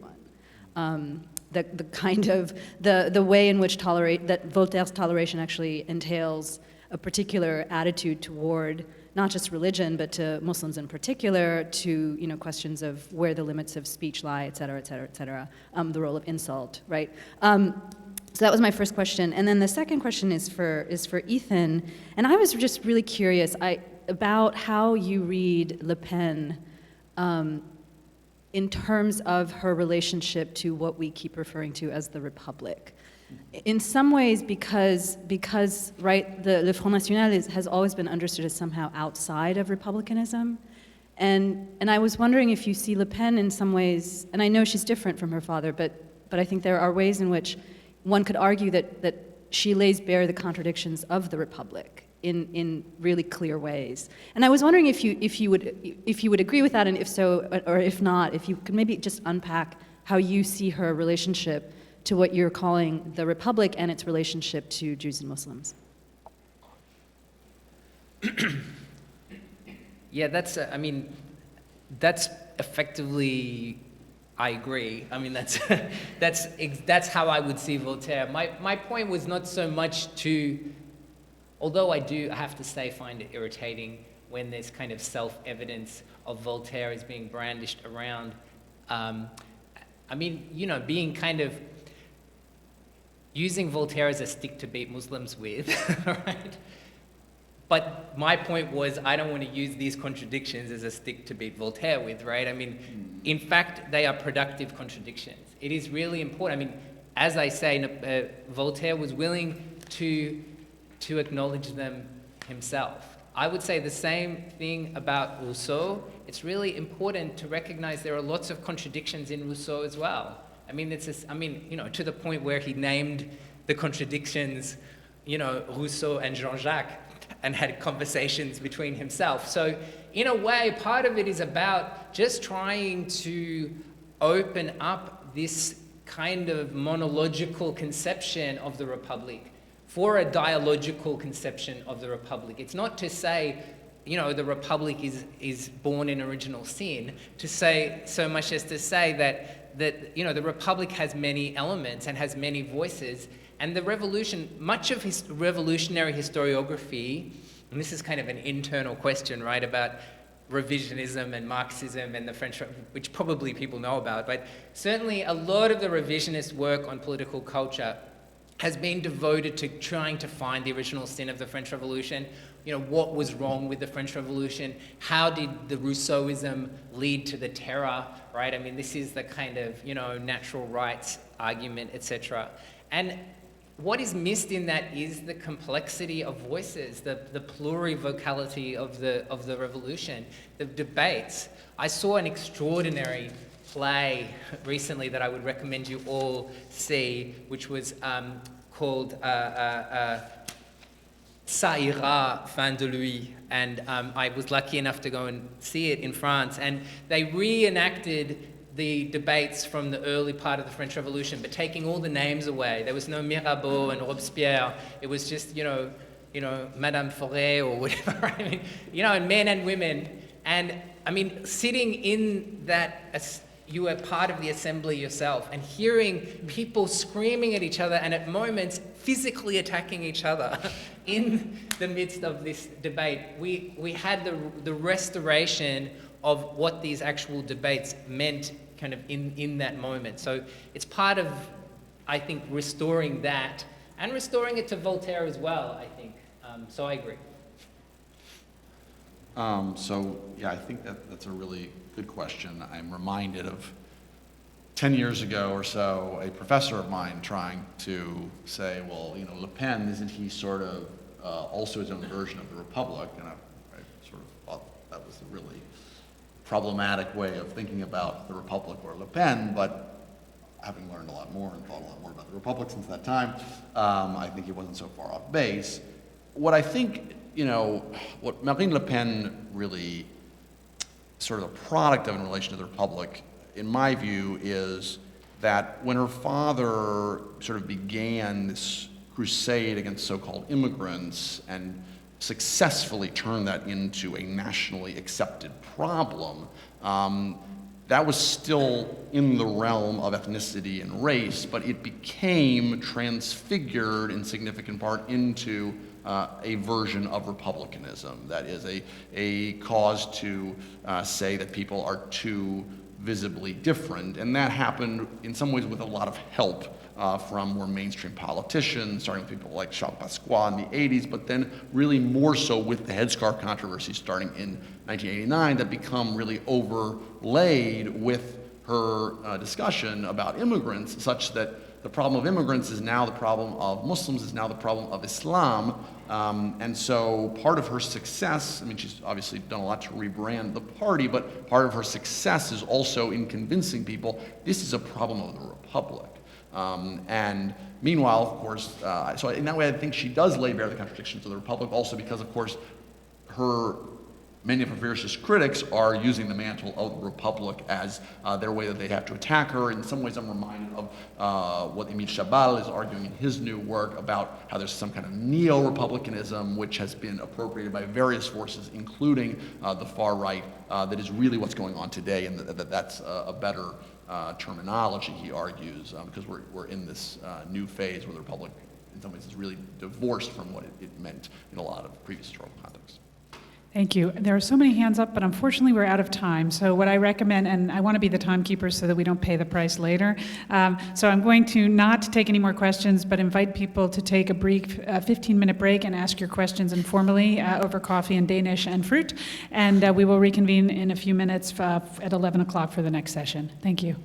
one. The kind of the way in which that Voltaire's toleration actually entails a particular attitude toward not just religion, but to Muslims in particular, to questions of where the limits of speech lie, et cetera, et cetera, et cetera, the role of insult, right? So that was my first question, and then the second question is for Ethan, and I was just really curious about how you read Le Pen. In terms of her relationship to what we keep referring to as the Republic. In some ways, because right, the Le Front National has always been understood as somehow outside of republicanism. And I was wondering if you see Le Pen in some ways, and I know she's different from her father, but I think there are ways in which one could argue that she lays bare the contradictions of the Republic in really clear ways. And I was wondering if you would agree with that, and if so, or if not, if you could maybe just unpack how you see her relationship to what you're calling the Republic and its relationship to Jews and Muslims. Yeah, that's effectively, I agree. I mean, that's how I would see Voltaire. My point was not so much to, although I have to say, find it irritating when there's kind of self-evidence of Voltaire as being brandished around. Being kind of using Voltaire as a stick to beat Muslims with, right? But my point was, I don't want to use these contradictions as a stick to beat Voltaire with, right? I mean, in fact, they are productive contradictions. It is really important. I mean, as I say, Voltaire was willing to acknowledge them himself. I would say the same thing about Rousseau. It's really important to recognize there are lots of contradictions in Rousseau as well. I mean, to the point where he named the contradictions, Rousseau and Jean-Jacques, and had conversations between himself. So in a way, part of it is about just trying to open up this kind of monological conception of the Republic for a dialogical conception of the Republic. It's not to say, the Republic is born in original sin, to say so much as to say that the Republic has many elements and has many voices, and the revolution, much of revolutionary historiography, and this is kind of an internal question, right, about revisionism and Marxism and the French, which probably people know about, but certainly a lot of the revisionist work on political culture has been devoted to trying to find the original sin of the French Revolution. What was wrong with the French Revolution? How did the Rousseauism lead to the terror, right? I mean, this is the kind of, natural rights argument, etc. And what is missed in that is the complexity of voices, the plurivocality of the revolution, the debates. I saw an extraordinary play recently that I would recommend you all see, which was called Ça ira, fin de lui, and I was lucky enough to go and see it in France, and they reenacted the debates from the early part of the French Revolution, but taking all the names away. There was no Mirabeau and Robespierre. It was just, you know, Madame Forêt or whatever, I mean, you know, and men and women. And I mean, sitting in that, you were part of the assembly yourself, and hearing people screaming at each other and at moments physically attacking each other in the midst of this debate, we had the restoration of what these actual debates meant kind of in that moment. So it's part of, I think, restoring that and restoring it to Voltaire as well, I think. So I agree. So, yeah, I think that's a really good question. I'm reminded of 10 years ago or so, a professor of mine trying to say, well, you know, Le Pen, isn't he sort of also his own version of the Republic? And I sort of thought that was a really problematic way of thinking about the Republic or Le Pen, but having learned a lot more and thought a lot more about the Republic since that time, I think he wasn't so far off base. What I think, you know, what Marine Le Pen really sort of a product of in relation to the Republic, in my view, is that when her father sort of began this crusade against so-called immigrants and successfully turned that into a nationally accepted problem, that was still in the realm of ethnicity and race, but it became transfigured in significant part into a version of republicanism. That is a cause to say that people are too visibly different, and that happened in some ways with a lot of help from more mainstream politicians, starting with people like Charles Pasqua in the 80s, but then really more so with the headscarf controversy starting in 1989 that become really overlaid with her discussion about immigrants, such that the problem of immigrants is now the problem of Muslims, is now the problem of Islam. And so part of her success, I mean, she's obviously done a lot to rebrand the party, but part of her success is also in convincing people this is a problem of the Republic. And meanwhile, of course, so in that way I think she does lay bare the contradictions of the Republic, also because, of course, many of her fiercest critics are using the mantle of the Republic as their way that they have to attack her. In some ways, I'm reminded of what Émile Chabal is arguing in his new work about how there's some kind of neo-republicanism which has been appropriated by various forces, including the far right, that is really what's going on today, and that's a better terminology, he argues, because we're in this new phase where the Republic, in some ways, is really divorced from what it meant in a lot of previous historical contexts. Thank you. There are so many hands up, but unfortunately we're out of time. So what I recommend, and I want to be the timekeeper so that we don't pay the price later, so I'm going to not take any more questions, but invite people to take a brief 15-minute break and ask your questions informally over coffee and Danish and fruit, and we will reconvene in a few minutes at 11 o'clock for the next session. Thank you.